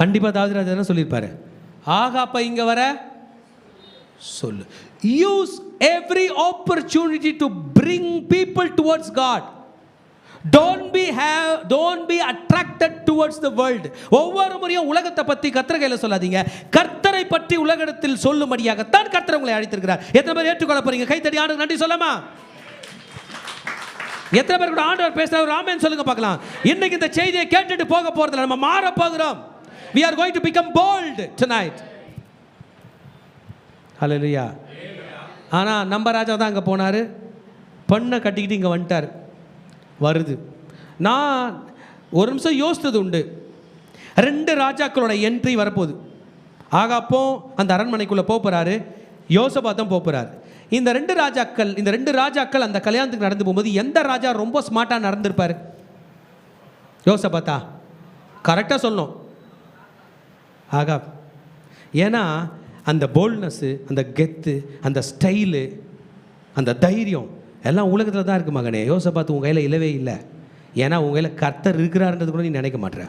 கண்டிப்பாக தாவீது ராஜா தான் சொல்லியிருப்பாரு, ஆகாப்பை இங்கே வர சொல்லு. Use every opportunity to bring people towards God. Don't be attracted towards the world. ஒவ்வொரு முறையும் உலகத்தை பற்றி கர்த்தர் கையில் சொல்லாதீங்க, கர்த்தரை பற்றி உலகத்தில் சொல்லும்படியாகத்தான் கர்த்தர் உங்களை அழைத்திருக்கிறார். எத்தனை பேர் ஏற்றுக்கொள்ள போறீங்க? கைத்தடி ஆண்டவருக்கு நன்றி சொல்லாமா? எத்தனை பேர் கூட ஆண்டவர் பேசுறாரு? ஆமென் சொல்லுங்க பார்க்கலாம். இன்னைக்கு இந்த செய்தியை கேட்டுட்டு போக போறதில்லை, நம்ம மாற போகிறோம். We are going to become bold tonight. ஹல்லேலூயா. ஆனால் நம்ம ராஜா தான் அங்கே போனார், பொண்ணை கட்டிக்கிட்டு இங்கே வந்துட்டார். வருது, நான் ஒரு நிமிஷம் யோசித்தது உண்டு. 2 ராஜாக்களோட என்ட்ரி வரப்போகுது. ஆகாப்பும் அந்த அரண்மனைக்குள்ளே போகிறாரு, யோசபாத்தும் போகிறார். இந்த 2 ராஜாக்கள் அந்த கல்யாணத்துக்கு நடந்து போகும்போது எந்த ராஜா ரொம்ப ஸ்மார்ட்டாக நடந்திருப்பார்? யோசபாத்தா? கரெக்டாக சொல்லணும், ஆகாப். ஏன்னா அந்த போல்ட்னஸ்ஸு, அந்த கெத்து, அந்த ஸ்டைலு, அந்த தைரியம் எல்லாம் உலகத்தில் தான் இருக்குது மகனே. யோசபாத்து உங்கள் கையில் இல்லவே இல்லை. ஏன்னா உங்கள் கையில் கர்த்தர் இருக்கிறாருன்றது கூட நீ நினைக்க மாட்டேற.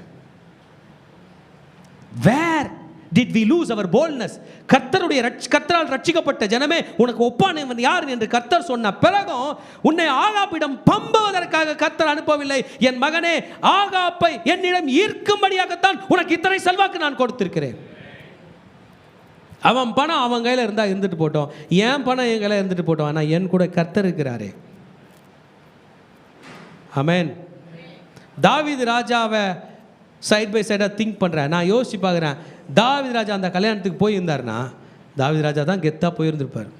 Where did we lose our boldness? கர்த்தரால் ரட்சிக்கப்பட்ட ஜனமே, உனக்கு ஒப்பானவன் யார் என்று கர்த்தர் சொன்ன பிறகும் உன்னை ஆகாப்பிடம் பம்புவதற்காக கர்த்தர் அனுப்பவில்லை. என் மகனே, ஆகாப்பை என்னிடம் ஈர்க்கும்படியாகத்தான் உனக்கு இத்தனை செல்வாக்கு நான் கொடுத்திருக்கிறேன். அவன் பணம் அவன் கையில் இருந்தால் இருந்துட்டு போட்டோம், என் பணம் என் கையில் இருந்துட்டு போட்டோம், ஆனால் என் கூட கர்த்தர் இருக்கிறாரே. ஆமென். தாவீது ராஜாவை சைட் பை சைடாக திங்க் பண்ணுறேன். நான் யோசிச்சு பார்க்குறேன், தாவீது ராஜா அந்த கல்யாணத்துக்கு போயிருந்தாருன்னா தாவீது ராஜா தான் கெத்தாக போயிருந்திருப்பார்.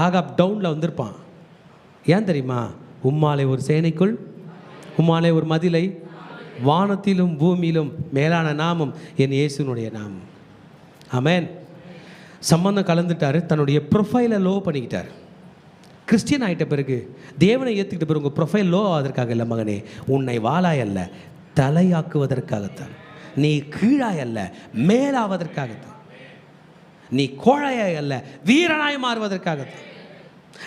ஆகாப் டவுனில் வந்திருப்பான். ஏன் தெரியுமா? உம்மாலே ஒரு சேனைக்குள், உம்மாலே ஒரு மதிலை, வானத்திலும் பூமியிலும் மேலான நாமம் என் இயேசுனுடைய நாமம். ஆமென். சம்பந்தம் கலந்துட்டார், தன்னுடைய ப்ரொஃபைலை லோ பண்ணிக்கிட்டார். கிறிஸ்டியன் ஆகிட்ட பிறகு, தேவனை ஏற்றுக்கிட்ட பிறகு உங்கள் ப்ரொஃபைல் லோ ஆவதற்காக இல்லை மகனே, உன்னை வாளாய் அல்ல தலையாக்குவதற்காகத்தான். நீ கீழாய் அல்ல மேலாவதற்காகத்தான். நீ கோழையாய் அல்ல வீரனாய் மாறுவதற்காகத்தான்.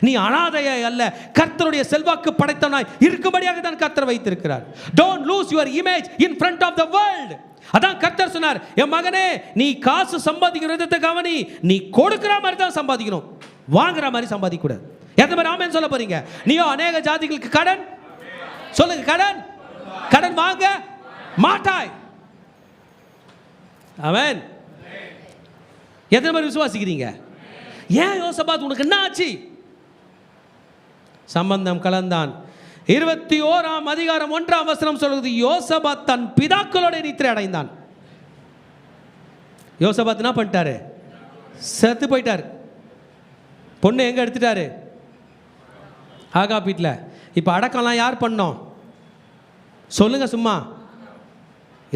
நீ அனாதையாய் அல்ல கர்த்தருடைய செல்வாக்கு படைத்தவனாய் இருக்கும்படியாக தான் கர்த்தர் வைத்திருக்கிறார். Don't lose your image in front of the world. அதான் கர்த்தர் சொன்னார், என் மகனே, நீ காசு சம்பாதிக்கிற விதத்தை கவனி. நீ கொடுக்கிற மாதிரி தான் சம்பாதிக்கணும், வாங்குற மாதிரி சம்பாதிக்க கூடாது. எந்த மாதிரி ஆமென் சொல்ல போறீங்க? நீயோ அநேக ஜாதிகளுக்கு கடன் சொல்லுங்க, கடன் வாங்க மாட்டாய். ஆமென். எத்தனை பேர் விசுவாசிக்கிறீங்க? ஏன் யோசபாத் உனக்கு என்ன ஆச்சு? சம்பந்தம் கலந்தான். 21ஆம் அதிகாரம் 1ஆம் வசனம் சொல்லுது, யோசபாத் தன் பிதாக்களோட நித்திரை அடைந்தான். யோசபாத் என்ன பண்ணிட்டாரு? செத்து போயிட்டார். பொண்ணு எங்க எடுத்துட்டாரு? ஆகாப் வீட்டில். இப்போ அடக்கம்லாம் யார் பண்ணோம் சொல்லுங்க சும்மா?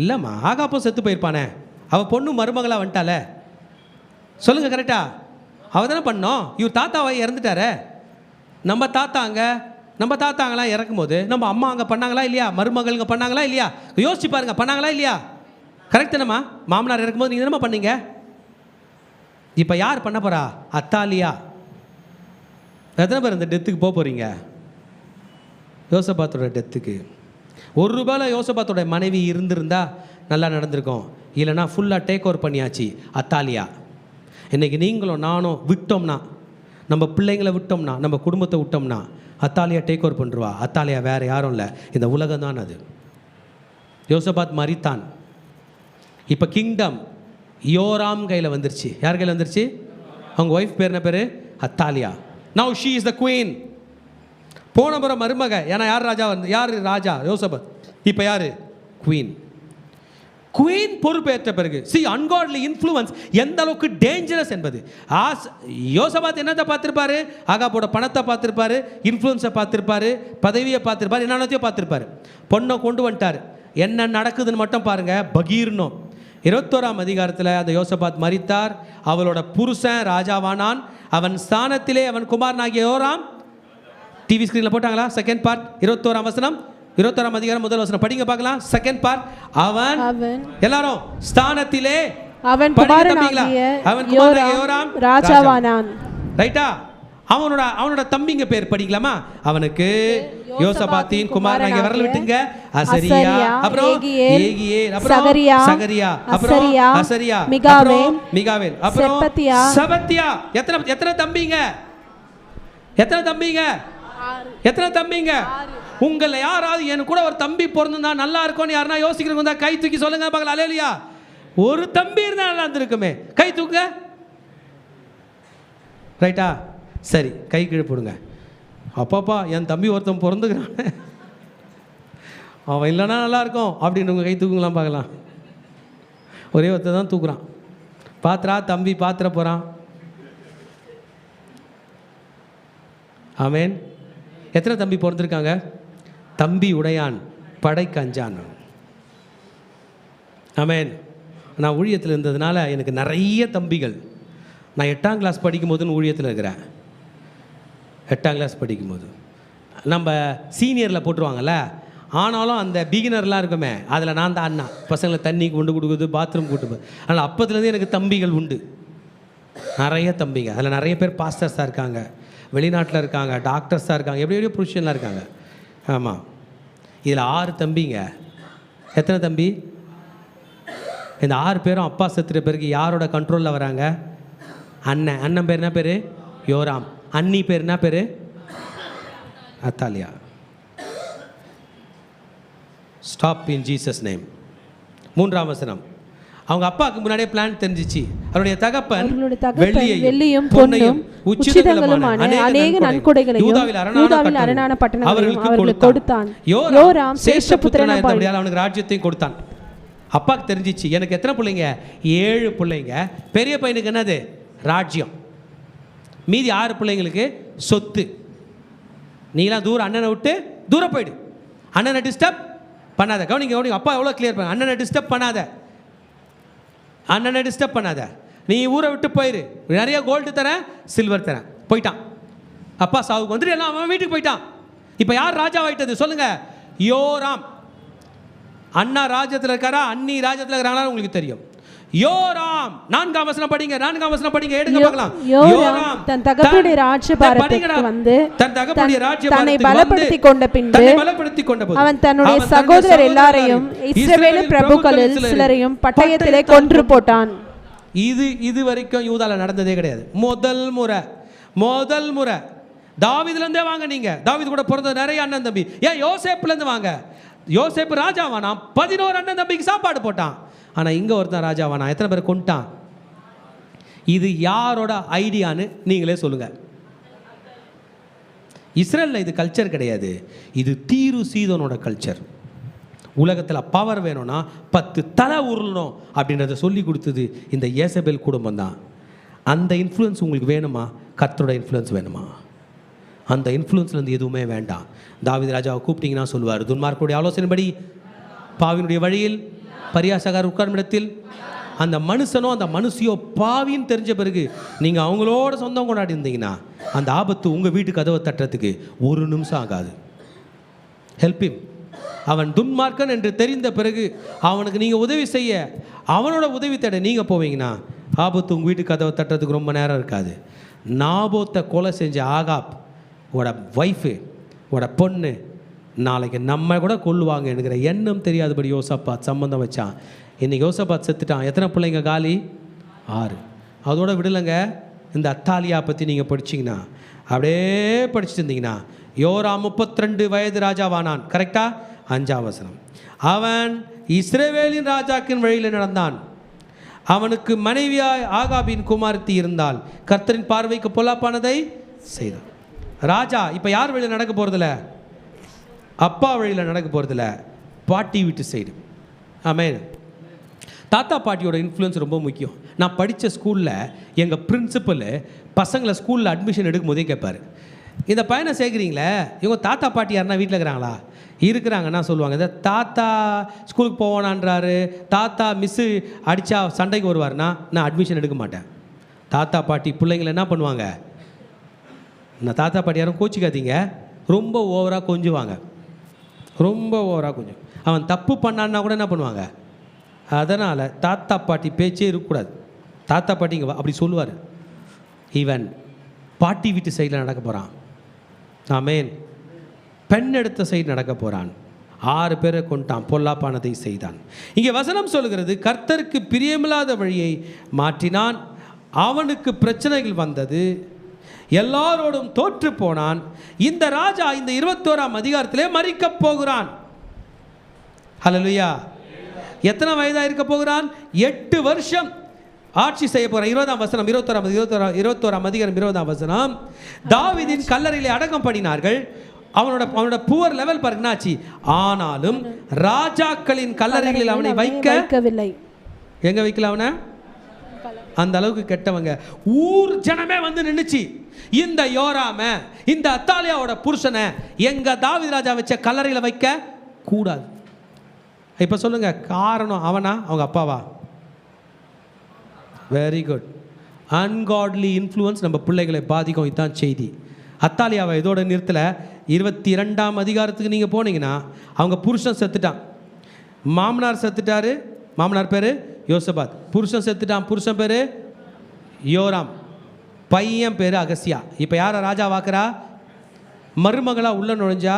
இல்லைம்மா, ஆகாப்பும் செத்து போயிருப்பானே, அவள் பொண்ணு மருமகளாக வந்துட்டால. சொல்லுங்க, கரெக்டா? அவள் தானே பண்ணோம். இவர் தாத்தாவை இறந்துட்டார. நம்ம தாத்தாங்களாம் இறக்கும்போது நம்ம அம்மா அங்கே பண்ணாங்களா இல்லையா? மருமகள்ங்க பண்ணாங்களா இல்லையா? யோசிச்சு பாருங்க, பண்ணாங்களா இல்லையா? கரெக்ட் தானம்மா? மாமனார் இறக்கும்போது நீங்கள் என்னம்மா பண்ணீங்க? இப்போ யார் பண்ண போகிறா? அத்தாலியா. எத்தனை பேர் அந்த டெத்துக்கு போக போகிறீங்க? யோசபாத்தோட டெத்துக்கு. ₹1 யோசபாத்தோட மனைவி இருந்திருந்தா நல்லா நடந்திருக்கும். இல்லைனா ஃபுல்லாக டேக் ஓவர் பண்ணியாச்சு அத்தாலியா. இன்றைக்கி நீங்களும் நானும் விட்டோம்னா, நம்ம பிள்ளைங்களை விட்டோம்னா, நம்ம குடும்பத்தை விட்டோம்னா, அத்தாலியா டேக் ஓவர் பண்ணுருவா. அத்தாலியா வேறு யாரும் இல்லை, இந்த உலகம் தான் அது. யோசபாத் மரித்தான். இப்போ கிங்டம் யோராம் கையில் வந்துருச்சு. யார் கையில் வந்துருச்சு? அவங்க ஒய்ஃப் பேர் என்ன பேர்? Athaliah. Now she is the queen. போன முறை மருமக. ஏன்னா யார் ராஜா யார் ராஜா? யோசபாத். இப்போ யார்? குவீன். குவீன் பொறுப்பேற்ற பிறகு அன்காட்லி இன்ஃப்ளூயன்ஸ் எந்த அளவுக்கு டேஞ்சரஸ் என்பது. யோசபாத் என்னத்தை பார்த்துருப்பாரு? ஆகாப்போட பணத்தை பார்த்துருப்பாரு, இன்ஃப்ளூயன்ஸை பார்த்துருப்பாரு, பதவியை பார்த்துருப்பாரு, என்னத்தையும் பார்த்துருப்பாரு. பொண்ணை கொண்டு வந்துட்டார். என்ன நடக்குதுன்னு மட்டும் பாருங்க. பகீர்னோ 21ஆம் அதிகாரத்தில் அந்த யோசபாத் மரித்தார். அவளோட புருஷன் ராஜாவானான். அவன் ஸ்தானத்திலே அவன் குமாரனாகிய யோராம். டிவி ஸ்கிரீனில் போட்டாங்களா? செகண்ட் பார்ட் 21ஆம் வசனம், 21ஆம் அதிகாரம் முதல் வசனம் படிங்க பார்க்கலாம். செகண்ட் பார்ட், அவன் எல்லாரும் ஸ்தானத்திலே அவன் குமாரனாகிய யோராம் ராஜாவானான். ரைட்டா? அவனோட தம்பிங்க பேர் படிக்கலாமா? அவனுக்கு யோசபாத்தின் குமாரனாகிய வரல விட்டுங்க. அசரியா, அப்புறம் ஏகியேல், அப்புறம் சகரியா, அப்புறம் அசரியா, மிகாவேல், அப்புறம் செபத்தியா. எத்தனை தம்பிங்க? எத்தனை தம்பிங்க? உங்களை யாராவது என் கூட ஒரு தம்பி பிறந்திருந்தா நல்லா இருக்கும்னு யாருன்னா யோசிக்கிறவங்க கை தூக்கி சொல்லுங்க பார்க்கலாம். அல்லேலூயா. ஒரு தம்பி இருந்தா நல்லா இருந்திருக்குமே. கை தூக்குங்க. ரைட்டா? சரி, கை கீழே போடுங்க. அப்பாப்பா, என் தம்பி ஒருத்தன் பிறந்துக்கிறான், அவன் இல்லைன்னா நல்லா இருக்கும் அப்படின்னு உங்கள் கை தூக்குங்களாம் பார்க்கலாம். ஒரே ஒருத்தர் தான் தூக்குறான். பாத்திரா தம்பி பாத்திர போகிறான். ஆமேன். எத்தனை தம்பி பிறந்திருக்காங்க? தம்பி உடையான் படைக்கு அஞ்சான். ஆமேன். நான் ஊழியத்தில் இருந்ததுனால எனக்கு நிறைய தம்பிகள். நான் 8ஆம் கிளாஸ் படிக்கும்போதுன்னு ஊழியத்தில் இருக்கிறேன். 8ஆம் கிளாஸ் படிக்கும்போது நம்ம சீனியரில் போட்டுருவாங்கள்ல, ஆனாலும் அந்த பிகினர்லாம் இருக்குமே, அதில் நான் தான் அண்ணா. பசங்களை தண்ணி கொண்டு கொடுக்குறது, பாத்ரூம் கூட்டு. அதனால் அப்போதுலேருந்து எனக்கு தம்பிகள் உண்டு, நிறைய தம்பிங்க. அதில் நிறைய பேர் பாஸ்டர்ஸாக இருக்காங்க, வெளிநாட்டில் இருக்காங்க, டாக்டர்ஸாக இருக்காங்க, எப்படி எப்படியோ பொசிஷன்லாம் இருக்காங்க. ஆமாம். இதில் 6 தம்பிங்க. எத்தனை தம்பி? இந்த 6 பேரும் அப்பா செத்துற பிறகு யாரோட கண்ட்ரோலில் வராங்க? அண்ணன் பேர் என்ன பேர்? யோராம். அண்ணி பேர் என்ன பேர்? Athaliah. Stop in Jesus name. 3ஆம் வசனம். அவங்க அப்பாவுக்கு முன்னாடியே பிளான் தெரிஞ்சிச்சு. அவருடைய தகப்பன் வெள்ளியையும் பொன்னையும் உச்சிதங்களுமான அநேக நன்கொடைகளையும் யூதாவில் அரணான பட்டணங்களையும் அவர்களுக்கு கொடுத்தான். யோராம் சேஷபுத்திரனாய் இருந்தபடியால் அவனுக்கு ராஜ்யத்தையும் கொடுத்தான். அப்பாவுக்கு தெரிஞ்சிச்சு, எனக்கு எத்தனை பிள்ளைங்க? 7 பிள்ளைங்க. பெரிய பையனுக்கு என்னது? ராஜ்யம். மீதி 6 பிள்ளைங்களுக்கு சொத்து. நீலாம் தூரம் அண்ணனை விட்டு தூரம் போயிடு. அண்ணனை டிஸ்டர்ப் பண்ணாத. கவனிங்க, அப்பா எவ்வளோ கிளியர் பண்ண. அண்ணனை டிஸ்டர்ப் பண்ணாத. நீ ஊரை விட்டு போயிரு. நிறைய கோல்டு தரேன், சில்வர் தரேன். போயிட்டான். அப்பா சாவுக்கு வந்துட்டு எல்லாம் அவன் வீட்டுக்கு போயிட்டான். இப்போ யார் ராஜாவாயிட்டது சொல்லுங்க? யோராம். அண்ணா ராஜ்யத்தில் இருக்காரா, அண்ணி ராஜ்யத்தில் இருக்கிறாங்களா உங்களுக்கு தெரியும். யோராம். 4ஆம் வசனம் படிங்க. எடுங்க பார்க்கலாம். யோராம் தன் தகப்பனுடைய ராஜ்யபாரத்துக்கு வந்து தன்னை பலப்படுத்திக் கொண்ட போது அவன் தன்னுடைய சகோதரர் எல்லாரையும் இஸ்ரவேல் பிரபுக்களில் சிலரையும் பட்டயத்திலே கொன்று போட்டான். இது வரைக்கும் யூதால நடந்ததே கிடையாது. முதல் முறை தாவீதுல இருந்தே வாங்க. நீங்க தாவீது கூட பிறந்த நிறைய அண்ணன் தம்பி. ஏன் யோசேப்புல இருந்து வாங்க. யோசேப்பு ராஜாவானா, 11 அண்ணன் தம்பிக்கு சாப்பாடு போட்டான். ஆனால் இங்கே ஒருத்தன் ராஜாவானா, எத்தனை பேர் கொண்டான்? இது யாரோட ஐடியான்னு நீங்களே சொல்லுங்கள். இஸ்ரேலில் இது கல்ச்சர் கிடையாது. இது தீரு சீதோனோட கல்ச்சர். உலகத்தில் பவர் வேணும்னா 10 தலை உருளணும் அப்படின்றத சொல்லி கொடுத்தது இந்த ஏசபேல் குடும்பம் தான். அந்த இன்ஃப்ளூயன்ஸ் உங்களுக்கு வேணுமா? கர்த்தரோட இன்ஃப்ளூயன்ஸ் வேணுமா? அந்த இன்ஃப்ளூயன்ஸ்லேருந்து எதுவுமே வேண்டாம். தாவீது ராஜாவை கூப்பிட்டீங்கன்னா சொல்லுவார், துன்மார்க்கருடைய ஆலோசனைப்படி பாவினுடைய வழியில் பரியாசகார் உட்கார்ந்த இடத்தில். அந்த மனுஷனோ அந்த மனுஷியோ பாவின்னு தெரிஞ்ச பிறகு நீங்கள் அவங்களோட சொந்தம் கொண்டாடி இருந்தீங்கன்னா அந்த ஆபத்து உங்கள் வீட்டு கதவை தட்டுறதுக்கு 1 நிமிஷம் ஆகாது. Help him. அவன் துன்மார்க்கன் என்று தெரிந்த பிறகு அவனுக்கு நீங்கள் உதவி செய்ய, அவனோட உதவி தேட நீங்கள் போவீங்கன்னா ஆபத்து உங்கள் வீட்டு கதவை தட்டுறதுக்கு ரொம்ப நேரம் இருக்காது. நாபோத்தை கொலை செஞ்ச ஆகாப் ஓட ஒய்ஃபு, ஓட பொண்ணு நாளைக்கு நம்ம கூட கொல்லுவாங்க என்கிற எண்ணம் தெரியாதபடி யோசபாத் சம்பந்தம் வச்சான். இன்னைக்கு யோசபாத் செத்துட்டான். எத்தனை பிள்ளைங்க காலி? 6. அதோட விடலைங்க. இந்த அத்தாலியா பற்றி நீங்கள் படிச்சிங்கன்னா, அப்படியே படிச்சுட்டு இருந்தீங்கன்னா, யோராம் 32 வயது ராஜாவானான். கரெக்டா? 5ஆம் வசனம். அவன் இஸ்ரவேலின் ராஜாக்கின் வழியில் நடந்தான். அவனுக்கு மனைவியாய் ஆகாபின் குமாரத்தி இருந்தால் கர்த்தரின் பார்வைக்கு பொல்லாப்பானதை செய்தான். ராஜா இப்போ யார் வழியில் நடக்க போகிறதில்ல? அப்பா வழியில் நடக்க போகிறதில்ல, பாட்டி வீட்டு சைடு. ஆமென். தாத்தா பாட்டியோட இன்ஃப்ளூயன்ஸ் ரொம்ப முக்கியம். நான் படித்த ஸ்கூலில் எங்கள் பிரின்சிபல் பசங்களை ஸ்கூலில் அட்மிஷன் எடுக்கும் போதே கேட்பார், இந்த பையனை சேர்க்குறீங்களே, இவங்க தாத்தா பாட்டி யாருன்னா வீட்டில் இருக்கிறாங்களா? இருக்கிறாங்கன்னா சொல்லுவாங்க, இந்த தாத்தா ஸ்கூலுக்கு போவானான்றாரு, தாத்தா மிஸ்ஸு அடித்தா சண்டைக்கு வருவார்னா நான் அட்மிஷன் எடுக்க மாட்டேன். தாத்தா பாட்டி பிள்ளைங்களை என்ன பண்ணுவாங்க, நான் தாத்தா பாட்டி யாரும் கோச்சிக்காதீங்க, ரொம்ப ஓவராக கொஞ்சுவாங்க, ரொம்ப ஓவராக கொஞ்சம். அவன் தப்பு பண்ணான்னா கூட என்ன பண்ணுவாங்க. அதனால் தாத்தா பாட்டி பேச்சே இருக்கக்கூடாது. தாத்தா பாட்டிங்க அப்படி சொல்லுவார், ஈவன் பாட்டி வீட்டு சைடில் நடக்க போகிறான். ஆமேன். பெண் எடுத்த சைடு நடக்க போகிறான். 6 பேரை கொண்டான், பொல்லாப்பானதை செய்தான். இங்கே வசனம் சொல்லுகிறது, கர்த்தருக்கு பிரியமில்லாத வழியை மாற்றினான், அவனுக்கு பிரச்சனைகள் வந்தது, எல்லாரோடும் தோற்று போனான். இந்த ராஜா இந்த 21ஆம் அதிகாரத்திலே மரிக்கப் போகிறான். ஹல்லேலூயா. எத்தனை வயதாக இருக்க போகிறான்? 8 வருஷம் ஆட்சி செய்ய போகிறான். 20ஆம் வசனம், 21ஆம் அதிகாரம் 20ஆம் வசனம், தாவீதின் கல்லறையிலே அடக்கம் பண்ணினார்கள். அவனோட புவர் லெவல் பாருங்கன்னாச்சு. ஆனாலும் ராஜாக்களின் கல்லறைகளில் அவனை வைக்கவில்லை. எங்க வைக்கல அவனை? அந்த அளவுக்கு கெட்டவங்க. ஊர் ஜனமே வந்து நின்னுச்சு, இந்த யோராம, இந்த அத்தாலியாவோட புருஷனை எங்க தாவீது ராஜா வச்ச கல்லறையில் வைக்க கூடாது. இப்ப சொல்லுங்க, காரணம் அவனா அவங்க அப்பாவா? Very good. அன்காட்லி இன்ஃப்ளூயன்ஸ் நம்ம பிள்ளைகளை பாதிக்கும். இதுதான் செய்தி. அத்தாலியாவை இதோட நிறுத்தல. 22ஆம் அதிகாரத்துக்கு நீங்கள் போனீங்கன்னா அவங்க புருஷன் செத்துட்டான், மாமனார் செத்துட்டாரு, மாமனார் பேர் யோசபாத், புருஷன் செத்துட்டான், புருஷன் பேர் யோராம், பையன் பேர் அகசியா. இப்போ யாரை ராஜா வாக்குறா? மருமகளாக உள்ள நுழைஞ்சா,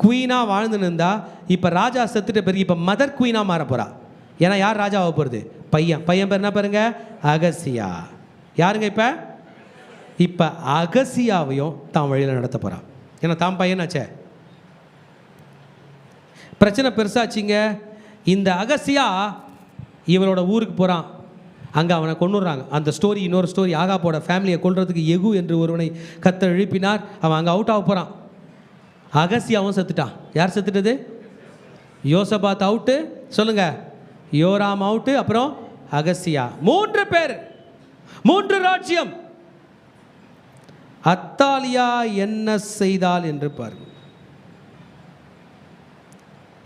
குவீனாக வாழ்ந்து நின்றா. இப்போ ராஜா செத்துட்ட பிறகு இப்போ மதர் குவீனாக மாற போகிறா. ஏன்னா யார் ராஜாவாக போகிறது? பையன். பையன் பேர் என்ன பாருங்க? அகசியா. யாருங்க இப்போ அகசியாவையும் தான் வழியில் நடத்த போகிறான். ஏன்னா தான் பையனாச்சே. பிரச்சனை பெருசாச்சிங்க. இந்த அகசியா இவரோட ஊருக்கு போகிறான், அங்கே அவனை கொண்டுடுறாங்க. அந்த ஸ்டோரி இன்னொரு ஸ்டோரி. ஆகாப்போட ஃபேமிலியை கொல்றதுக்கு எகு என்று ஒருவனை கர்த்தர் எழுப்பினார். அவன் அங்கே அவுட் ஆக போகிறான். அகசியாவும் செத்துட்டான். யார் செத்துட்டது? யோசபாத் அவுட்டு. சொல்லுங்க, யோராம் அவுட்டு, அப்புறம் அகசியா. 3 பேர், 3 ராஜ்யம். அத்தாலியா என்ன செய்தால் என்று பாருங்க.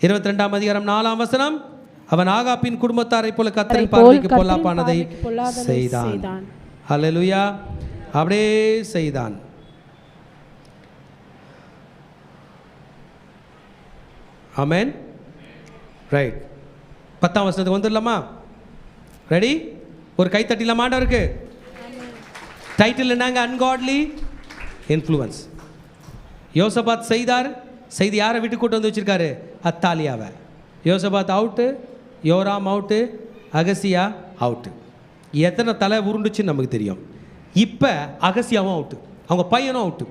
22ஆம் அதிகாரம் 4ஆம் வசனம், அவன் ஆகாபின் குடும்பத்தாரை போல கர்த்தரின் பார்வைக்கு பொல்லாப்பானதை செய்தான். ஹல்லேலூயா. அப்படியே செய்தான். ஆமென். ரைட். 10ஆம் வசனத்துக்கு வந்துடலாமா? ரெடி? ஒரு கை தட்டிடலாமா? ஆண்டவருக்கு டைட்டில் என்னங்க? Ungodly influence. யோசபாத் செய்தார். செய்தி யாரை விட்டு கூட்டு வந்து வச்சிருக்காரு? அத்தாலியாவை. யோசபாத் அவுட்டு, யோராம் அவுட்டு, அகசியா அவுட்டு. எத்தனை தலை உருண்டுச்சுன்னு நமக்கு தெரியும். இப்போ அகசியாவும் அவுட்டு, அவங்க பையனும் out.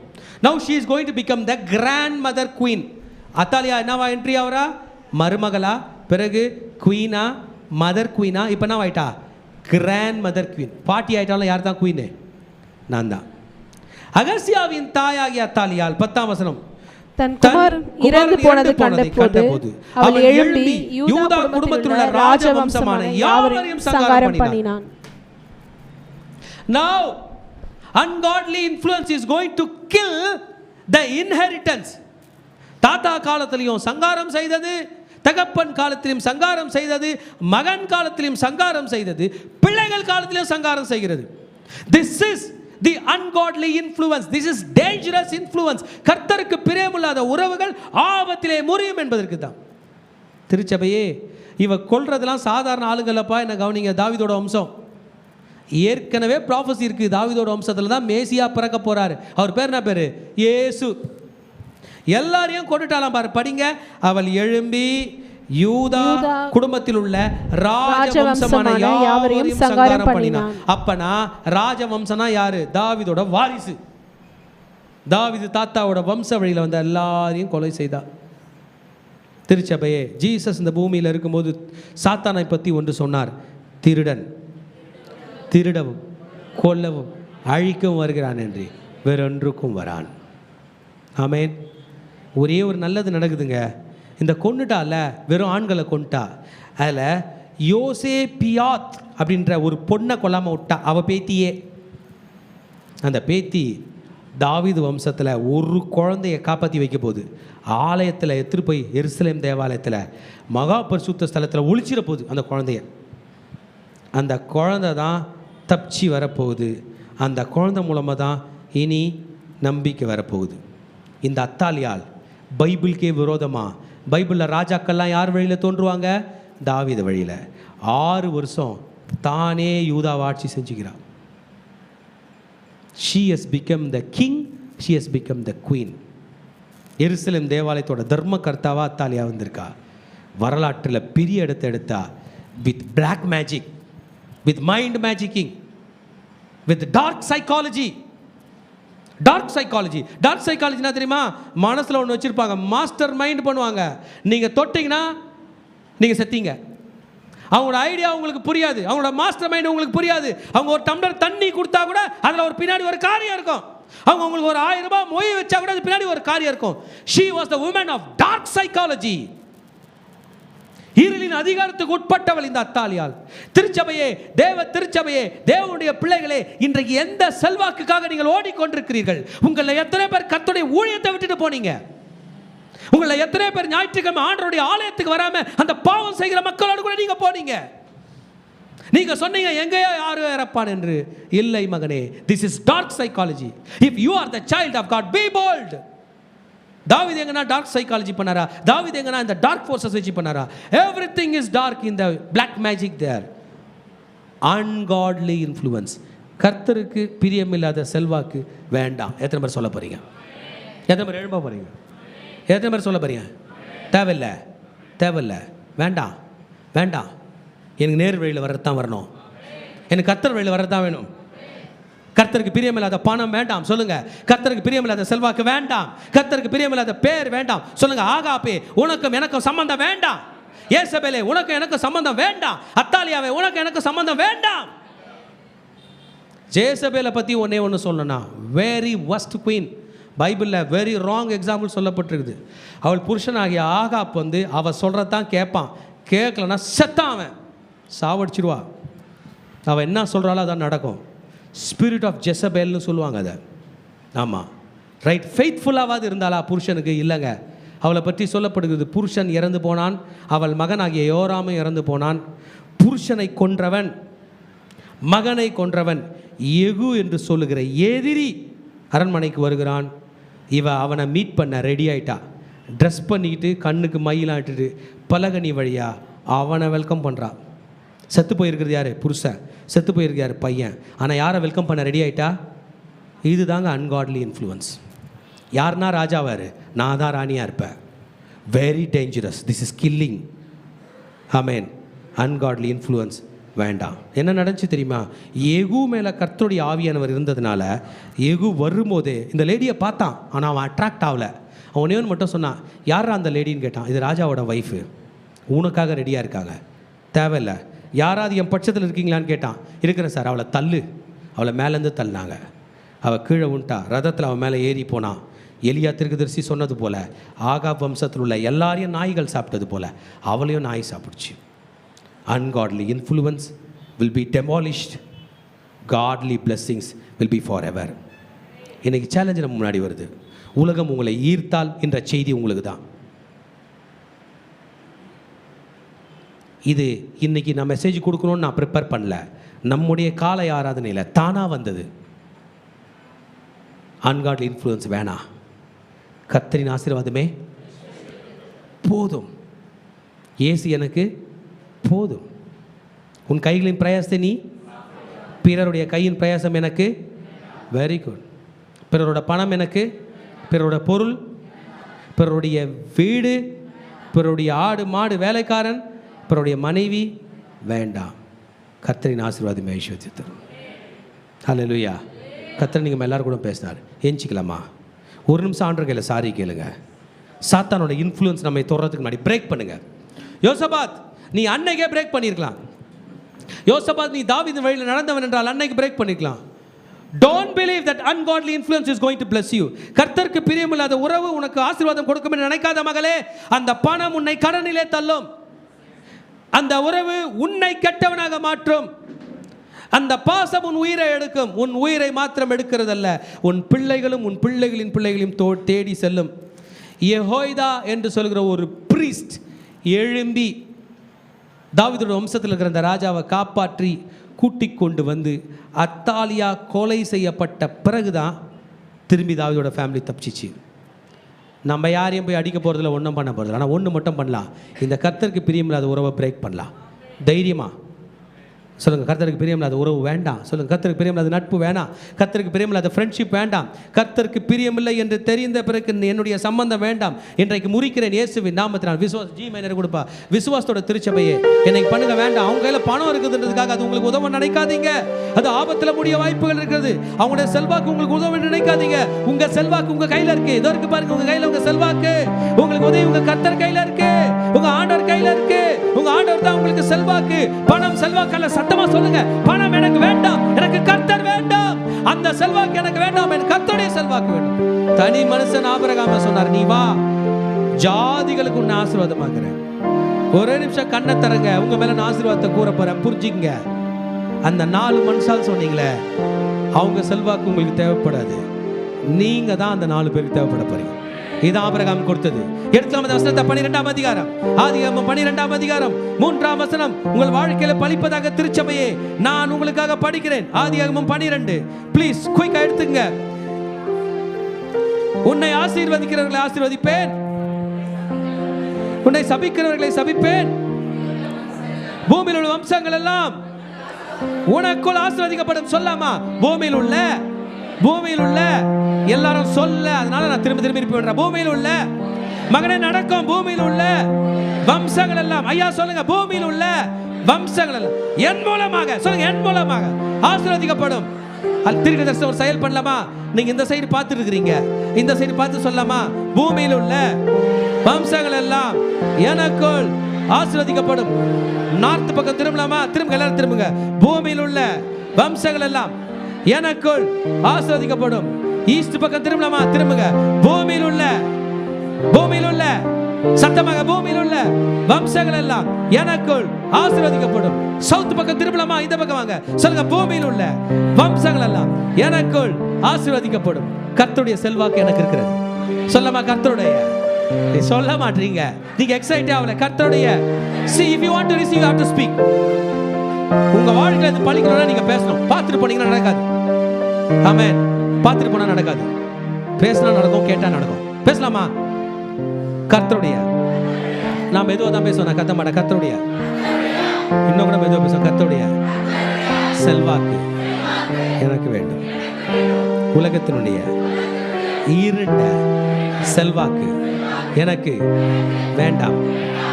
Now she is going to become the grandmother queen. Athaliah என்னவா என்ட்ரி ஆகிறா? மருமகளா, பிறகு குவீனா, மதர் குவீனா. இப்போ என்ன ஆயிட்டா? Grandmother queen. பாட்டி ஆயிட்டாலும் யார் தான் குவீனு? நான் தான். அகசியாவின் தாயாகிய அத்தாலியால் 10ஆம் வசனம், தன் குமார் இறந்து போனது கண்டபோது அவள் எழும்பி யூதா குடும்பத்தில் உள்ள ராஜவம்சமான யாவரையும் சங்காரம் பண்ணினான். Now ungodly influence is going to kill the inheritance. தாத்தா காலத்திலும் சங்காரம் செய்தது, தகப்பன் காலத்திலும் சங்காரம் செய்தது, மகன் காலத்திலும் சங்காரம் செய்தது, பிள்ளைகள் காலத்திலும் சங்காரம் செய்கிறது. This is the ungodly influence. This is dangerous influence. கர்த்தருக்கு பிரியமில்லாத உறவுகள் ஆபத்திலே முறியும் என்பதற்கு தான். திருச்சபையே, இவ கொல்றதெல்லாம் சாதாரண ஆளுங்களப்பா. என்ன கவனிங்க, தாவீதோட வம்சம். ஏற்கனவே ப்ராஃபஸி இருக்கு, தாவீதோட வம்சத்தில் தான் மேசியா பிறக்க போறாரு. அவர் பேர் என்ன பேரு? இயேசு. எல்லாரையும் கொண்டுட்டாலாம் பாரு. படிங்க. அவள் எழும்பி யூதா குடும்பத்தில் உள்ள ராஜவம்சமான யாவரையும் சங்காரம் பண்ணினான். அப்பனா ராஜவம்சனா யாரு? தாவீதோட வாரிசு. தாவீது தாத்தாவோட வம்ச வழியில் வந்த எல்லாரையும் கொலை செய்தார். திருச்சபையே, ஜீசஸ் இந்த பூமியில் இருக்கும்போது சாத்தானை பற்றி ஒன்று சொன்னார். திருடன் திருடவும் கொல்லவும் அழிக்கவும் வருகிறான் என்று வேறொன்றுக்கும் வரான். ஆமேன். ஒரே ஒரு நல்லது நடக்குதுங்க. இந்த கொண்டுட்டால வெறும் ஆண்களை கொண்டுட்டா. அதில் யோசேபியாத் அப்படின்ற ஒரு பொண்ணை கொல்லாமல் விட்டா. அவள் பேத்தியே, அந்த பேத்தி தாவீது வம்சத்தில் ஒரு குழந்தைய காப்பாற்றி வைக்க போகுது. ஆலயத்தில் எடுத்துகிட்டு போய் எருசலேம் தேவாலயத்தில் மகா பரிசுத்த ஸ்தலத்தில் ஒளிச்சிட போகுது அந்த குழந்தைய. அந்த குழந்தை தான் தப்பிச்சு வரப்போகுது. அந்த குழந்தை மூலமாக தான் இனி நம்பிக்கை வரப்போகுது. இந்த அத்தாலியால் பைபிளுக்கே விரோதமாக, பைபிளில் ராஜாக்கள்லாம் யார் வழியில் தோன்றுவாங்க? தாவீது வழியில். 6 வருஷம் தானே யூதாவை ஆட்சி செஞ்சுக்கிறான். She has become the king, she has become the queen. எருசலேம் தேவாலயத்தோட தர்ம கர்த்தாவா அத்தாலியா வந்திருக்கா. வரலாற்றில் பெரிய இடத்தை எடுத்தா. With black magic, with mind மேஜிக்கிங், வித் டார்க் சைக்காலஜி. டார்க் சைக்காலஜினா தெரியுமா? மனசில் ஒன்று வச்சுருப்பாங்க, மாஸ்டர் மைண்ட் பண்ணுவாங்க. நீங்கள் தொட்டிங்கன்னா நீங்கள் செத்தீங்க. அவங்களோட ஐடியா உங்களுக்கு புரியாது, அவங்களோட மாஸ்டர் மைண்ட் உங்களுக்கு புரியாது. அவங்க ஒரு டம்ளர் தண்ணி கொடுத்தா கூட அதில் ஒரு பின்னாடி ஒரு காரியம் இருக்கும். அவங்க உங்களுக்கு ஒரு 1000 ரூபாய் மொய் வச்சா கூட அது பின்னாடி ஒரு காரியம் இருக்கும். She was the woman of dark psychology. இருளின் அதிகாரத்துக்கு உட்பட்டவள் இந்த அத்தாலியால். திருச்சபையே, திருச்சபையே, தேவனுடைய பிள்ளைகளே, இன்றைக்கு எந்த செல்வாக்குக்காக நீங்கள் ஓடிக்கொண்டிருக்கிறீர்கள்? உங்களை எத்தனை பேர் கர்த்தருடைய ஊழியத்தை விட்டுட்டு போனீங்க? உங்களை எத்தனை பேர் ஞாயிற்றுக்கிழமை ஆண்டவருடைய ஆலயத்துக்கு வராம அந்த பாவம் செய்கிற மக்களோடு கூட நீங்க போனீங்க? நீங்க சொன்னீங்க எங்கேயோ யாரோ இறப்பான் என்று. இல்லை மகனே, this is dark psychology. If you are the child of God, be bold. தாவீது எங்கனா டார்க் சைக்காலஜி பண்ணாரா? தாவீது எங்கனா இந்த டார்க் ஃபோர்ஸஸ் வச்சு பண்ணாரா? Everything is dark in the black magic there. Ungodly influence. கர்த்தருக்கு பிரியமில்லாத செல்வாக்கு வேண்டாம். எத்தனை பேர் சொல்ல போறீங்க? எத்தனை பேர் எழும்ப போறீங்க? எத்தனை பேர் சொல்ல போறீங்க? தேவையில்லை, வேண்டாம். எனக்கு நேர் வழியில் வர்றது தான் வரணும். எனக்கு கர்த்தர் வழியில் வர்றது தான் வேணும். கர்த்தருக்கு பிரியமில்லாத பணம் வேண்டாம் சொல்லுங்க. கர்த்தருக்கு பிரியமில்லாத செல்வாக்கு வேண்டாம். கர்த்தருக்கு பிரியமில்லாத பேர் வேண்டாம் சொல்லுங்க. ஆகாபே, உனக்கும் எனக்கும் சம்பந்தம் வேண்டாம். ஏசபேலே, உனக்கு எனக்கு சம்பந்தம் வேண்டாம். அத்தாலியாவே, உனக்கு எனக்கு சம்பந்தம் வேண்டாம். ஜேசபேலை பற்றி ஒன்று சொல்லணும்னா, வெரி வர்ஸ்ட் குவீன். பைபிளில் வெரி ராங் எக்ஸாம்பிள் சொல்லப்பட்டிருக்குது. அவள் புருஷனாகிய ஆகாப் அவள் சொல்கிறதான் கேட்பான். கேட்கலன்னா செத்தான், அவன் சாவடிச்சிடுவா. அவள் என்ன சொல்கிறாளோ அதான் நடக்கும். ஸ்பிரிட் ஆஃப் ஜெசபேல்னு சொல்லுவாங்க அதை. ஆமாம், ரைட். ஃபெய்த்ஃபுல்லாவது இருந்தாளா புருஷனுக்கு? இல்லைங்க. அவளை பற்றி சொல்லப்படுகிறது, புருஷன் இறந்து போனான், அவள் மகனாகிய யோராமும் இறந்து போனான். புருஷனை கொன்றவன், மகனை கொன்றவன் யெகூ என்று சொல்லுகிற எதிரி அரண்மனைக்கு வருகிறான். இவ அவனை மீட் பண்ண ரெடி ஆயிட்டா. ட்ரெஸ் பண்ணிக்கிட்டு கண்ணுக்கு மயிலாட்டுட்டு பலகனி வழியா அவனை வெல்கம் பண்ணுறான். செத்து போயிருக்கிறது யார்? புருஷன். செத்து போயிருக்கு யார்? பையன். ஆனால் யாரை வெல்கம் பண்ண ரெடி ஆகிட்டா? இது தாங்க அன்காட்லி இன்ஃப்ளூயன்ஸ். யாருன்னா ராஜாவார், நான் தான் ராணியாக இருப்பேன். Very dangerous. This is killing. Amen. Ungodly influence வேண்டாம். என்ன நடந்துச்சு தெரியுமா? யெகூ மேலே கர்த்தருடைய ஆவியானவர் இருந்ததுனால யெகூ வரும்போதே இந்த லேடியை பார்த்தான். ஆனால் அவன் அட்ராக்ட் ஆகலை. அவன் ஒன்று மட்டும் சொன்னான், யாரா அந்த லேடின்னு கேட்டான். இது ராஜாவோட ஒய்ஃபு, உனக்காக ரெடியாக இருக்காங்க, தேவையில்லை. யாராவது என் பட்சத்தில் இருக்கீங்களான்னு கேட்டான். இருக்கிறேன் சார். அவளை தள்ளு. அவளை மேலேருந்து தள்ளினாங்க. அவள் கீழே உண்டா. ரதத்தில் அவன் மேலே ஏறி போனான். எலியா தீர்க்கதரிசி சொன்னது போல், ஆகாப் வம்சத்தில் உள்ள எல்லாரையும் நாய்கள் சாப்பிட்டது போல் அவளையும் நாய் சாப்பிடுச்சு. Ungodly influence will be demolished. Godly blessings will be forever. இன்னைக்கு சேலஞ்சு நம்ம முன்னாடி வருது. உலகம் உங்களை ஈர்த்தால் என்ற செய்தி உங்களுக்கு தான். இது இன்னைக்கு நான் மெசேஜ் கொடுக்கணும்னு நான் ப்ரிப்பேர் பண்ணல. நம்முடைய காலை ஆராதனையில் தானாக வந்தது. அன்காட்லி இன்ஃப்ளூயன்ஸ் வேணாம். கர்த்தரின் ஆசீர்வாதமே போதும். ஏசு எனக்கு போதும். உன் கைகளின் பிரயாசத்தை நீ, பிறருடைய கையின் பிரயாசம் எனக்கு வெரி குட். பிறரோட பணம் எனக்கு, பிறரோட பொருள், பிறருடைய வீடு, பிறருடைய ஆடு மாடு வேலைக்காரன், பிறருடைய மனைவி வேண்டாம். கர்த்தரின் ஆசீர்வாதமே ஐஸ்வர்யத்தை தரும். ஹல்லேலூயா. கர்த்தர் நீங்கள் எல்லாரும் கூட பேசினார். ஏஞ்சிக்கலாமா? ஒரு நிமிஷம் ஆண்டவர் கையில் சாரி கேளுங்க. சாத்தானோட இன்ஃப்ளூயன்ஸ் நம்மை தொடர்றதுக்கு முன்னாடி பிரேக் பண்ணுங்க. யோசபாத், நீ அன்னைக்கே பிரேக் பண்ணியிருக்கலாம். யோசபாத், நீ தாவீதின் வழியில் நடந்தவன் என்றால் அன்னைக்கு பிரேக் பண்ணிக்கலாம். Don't believe that ungodly influence is going to bless you. கர்த்தருக்கு பிரியமில்லாத உறவு உனக்கு ஆசீர்வாதம் கொடுக்கும் என்று நினைக்காத மகளே. அந்த பணம் உன்னை கடனிலே தள்ளும். அந்த உறவு உன்னை கெட்டவனாக மாற்றும். அந்த பாசம் உன் உயிரை எடுக்கும். உன் உயிரை மாத்திரம் எடுக்கிறதல்ல, உன் பிள்ளைகளும் உன் பிள்ளைகளின் பிள்ளைகளையும் தேடி செல்லும். யெகோய்தா என்று சொல்கிற ஒரு பிரீஸ்ட் எழும்பி தாவீதுடைய வம்சத்தில் இருக்கிற அந்த ராஜாவை காப்பாற்றி கூட்டிக் கொண்டு வந்து அத்தாலியா கொலை செய்யப்பட்ட பிறகுதான் திரும்பி தாவீதோட ஃபேமிலி தப்பிச்சிச்சு. நம்ம யாரையும் போய் அடிக்க போகிறதில்ல, ஒன்றும் பண்ண போகிறதில்ல. ஆனால் ஒன்று மட்டும் பண்ணலாம், இந்த கர்த்தருக்கு பிரியமில்லாத உறவை பிரேக் பண்ணலாம். தைரியமாக சொல்லுங்கள், கர்த்தருக்கு பிரியமில்லாத உறவு வேண்டாம். சொல்லுங்கள், கர்த்தருக்கு பிரியமில்லாத நட்பு வேண்டாம். கர்த்தருக்கு பிரியமில்லாத ஃப்ரெண்ட்ஷிப் வேண்டாம். கர்த்தருக்கு பிரியமில்லை என்று தெரிந்த பிறகு என்னுடைய சம்பந்தம் வேண்டாம். இன்றைக்கு முறிக்கிறேன் இயேசுவின் நாமத்தினால். ஜி கொடுப்பா விசுவாசத்தோட திருச்சபையே என்னைக்கு பண்ணுங்க வேண்டாம். அவங்க கையில் பணம் இருக்குதுன்றதுக்காக அது உங்களுக்கு உதவ நினைக்காதீங்க. அது ஆபத்தில் முடிய வாய்ப்புகள் இருக்குது. அவங்களுடைய செல்வாக்கு உங்களுக்கு உதவ நினைக்காதீங்க. உங்க செல்வாக்கு உங்க கையில் இருக்கு. இதோ இருக்கு பாருங்க, உங்க கையில் உங்க செல்வாக்கு. உங்களுக்கு உதவி உங்க கர்த்தர் கையில் இருக்கு, உங்க ஆண்டவர் கையில் இருக்கு. உங்க ஆண்டவர் தான் உங்களுக்கு செல்வாக்கு. பணம் செல்வாக்கல்ல. சத்தமா சொல்லுங்க, பணம் எனக்கு வேண்டாம், எனக்கு கர்த்தர் வேண்டாம். அந்த செல்வாக்கு எனக்கு வேண்டாம், எனக்கு கர்த்தருடைய செல்வாக்கு வேண்டும். தனி மனுஷன் ஆபிரகாம் சொன்னார், நீ வா, ஜாதிகளுக்கு உன்னை ஆசீர்வாதமாக்குறேன். ஒரே நிமிஷம் கண்ணை தரங்க, உங்க மேல நான் ஆசீர்வாதத்தை கூற போறேன், புரிஞ்சுங்க. அந்த 4 மனுஷால் சொன்னீங்களே, அவங்க செல்வாக்கு உங்களுக்கு தேவைப்படாது. நீங்க தான் அந்த 4 பேருக்கு தேவைப்பட போறீங்க. இது ஆபிரகாம் கொடுத்தது. எடுத்துக்காம வசனத்தை 12ஆம் அதிகாரம், ஆதியாகமம் 12ஆம் அதிகாரம் 3ஆம் வசனம். உங்கள் வாழ்க்கையில பலிப்பதாக திருச்சபையே நான் உங்களுக்காக படிக்கிறேன். ஆதியாகமம் 12. ப்ளீஸ் குயிக்கா எடுத்துங்க. உன்னை ஆசீர்வதிக்கிறவர்களை ஆசீர்வதிப்பேன், உன்னை சபிக்கிறவர்களை சபிப்பேன். பூமியில் உள்ள வம்சங்கள் எல்லாம் உனக்குள் ஆசீர்வதிக்கப்படும். சொல்லாமா? பூமியில் உள்ள எல்லாரும் சொல்ல. அதனால நான் திரும்ப விடுறேன். பூமியில் உள்ள மகனே நடக்கும். பூமியில் உள்ள வம்சங்கள் எல்லாம், ஐயா சொல்லுங்க, பூமியில் உள்ள வம்சங்கள் எல்லாம் என் மூலமாக, சொல்லுங்க, என் மூலமாக ஆசீர்வதிக்கப்படும். தீர்க்கதரிசனம் ஒரு செயல் பண்ணலாமா? நீங்க இந்த சைடு பார்த்துட்டு இருக்கிறீங்க, இந்த சைடு பார்த்து சொல்லலாமா? பூமியில் உள்ள வம்சங்கள் எல்லாம் எனக்குள் ஆசீர்வதிக்கப்படும். நார்த் பக்கம் திரும்பலாமா? திரும்ப, எல்லாரும் திரும்புங்க. பூமியில் உள்ள வம்சங்கள் எல்லாம் எனக்குள் ஆசீர்வதிக்கப்படும். ஈஸ்ட் பக்கம் திரும்பலாமா? திரும்புங்க. பூமியில் உள்ள சத்தமாக, பூமியில் உள்ள வம்சங்கள் எல்லாம் எனக்குள் ஆசீர்வதிக்கப்படும். சவுத் பக்கம் திரும்பலாமா? இந்த பக்கம் வாங்க, சொல்லுங்க. பூமியில் உள்ள வம்சங்கள் எல்லாம் எனக்குள் ஆசீர்வதிக்கப்படும். கர்த்தருடைய செல்வாக்கு எனக்கு இருக்கிறது. சொல்லமா? கர்த்தருடைய. சொல்ல மாட்டீங்க, நீங்க எக்ஸைட் ஆகல. கர்த்தருடைய. see if you want to receive you have to speak. உங்க வாழ்க்கையில இது பலிக்கணும்னா நீங்க பேசணும். பார்த்துட்டு போனீங்கன்னா நடக்காது. ஆமென். பார்த்துட்டு போனா நடக்காது. பேசினா நடக்கும், கேட்டா நடக்கும். பேசலாமா? கர்த்தருடைய. நான் மெதுவா தான் பேசுவேன், கத்த மாட்டேன். கர்த்தருடைய. இன்னும் கூட மெதுவா பேசுவேன். கர்த்தருடைய செல்வாக்கு எனக்கு வேண்டும். உலகத்தினுடைய இருண்ட செல்வாக்கு எனக்கு வேண்டாம்.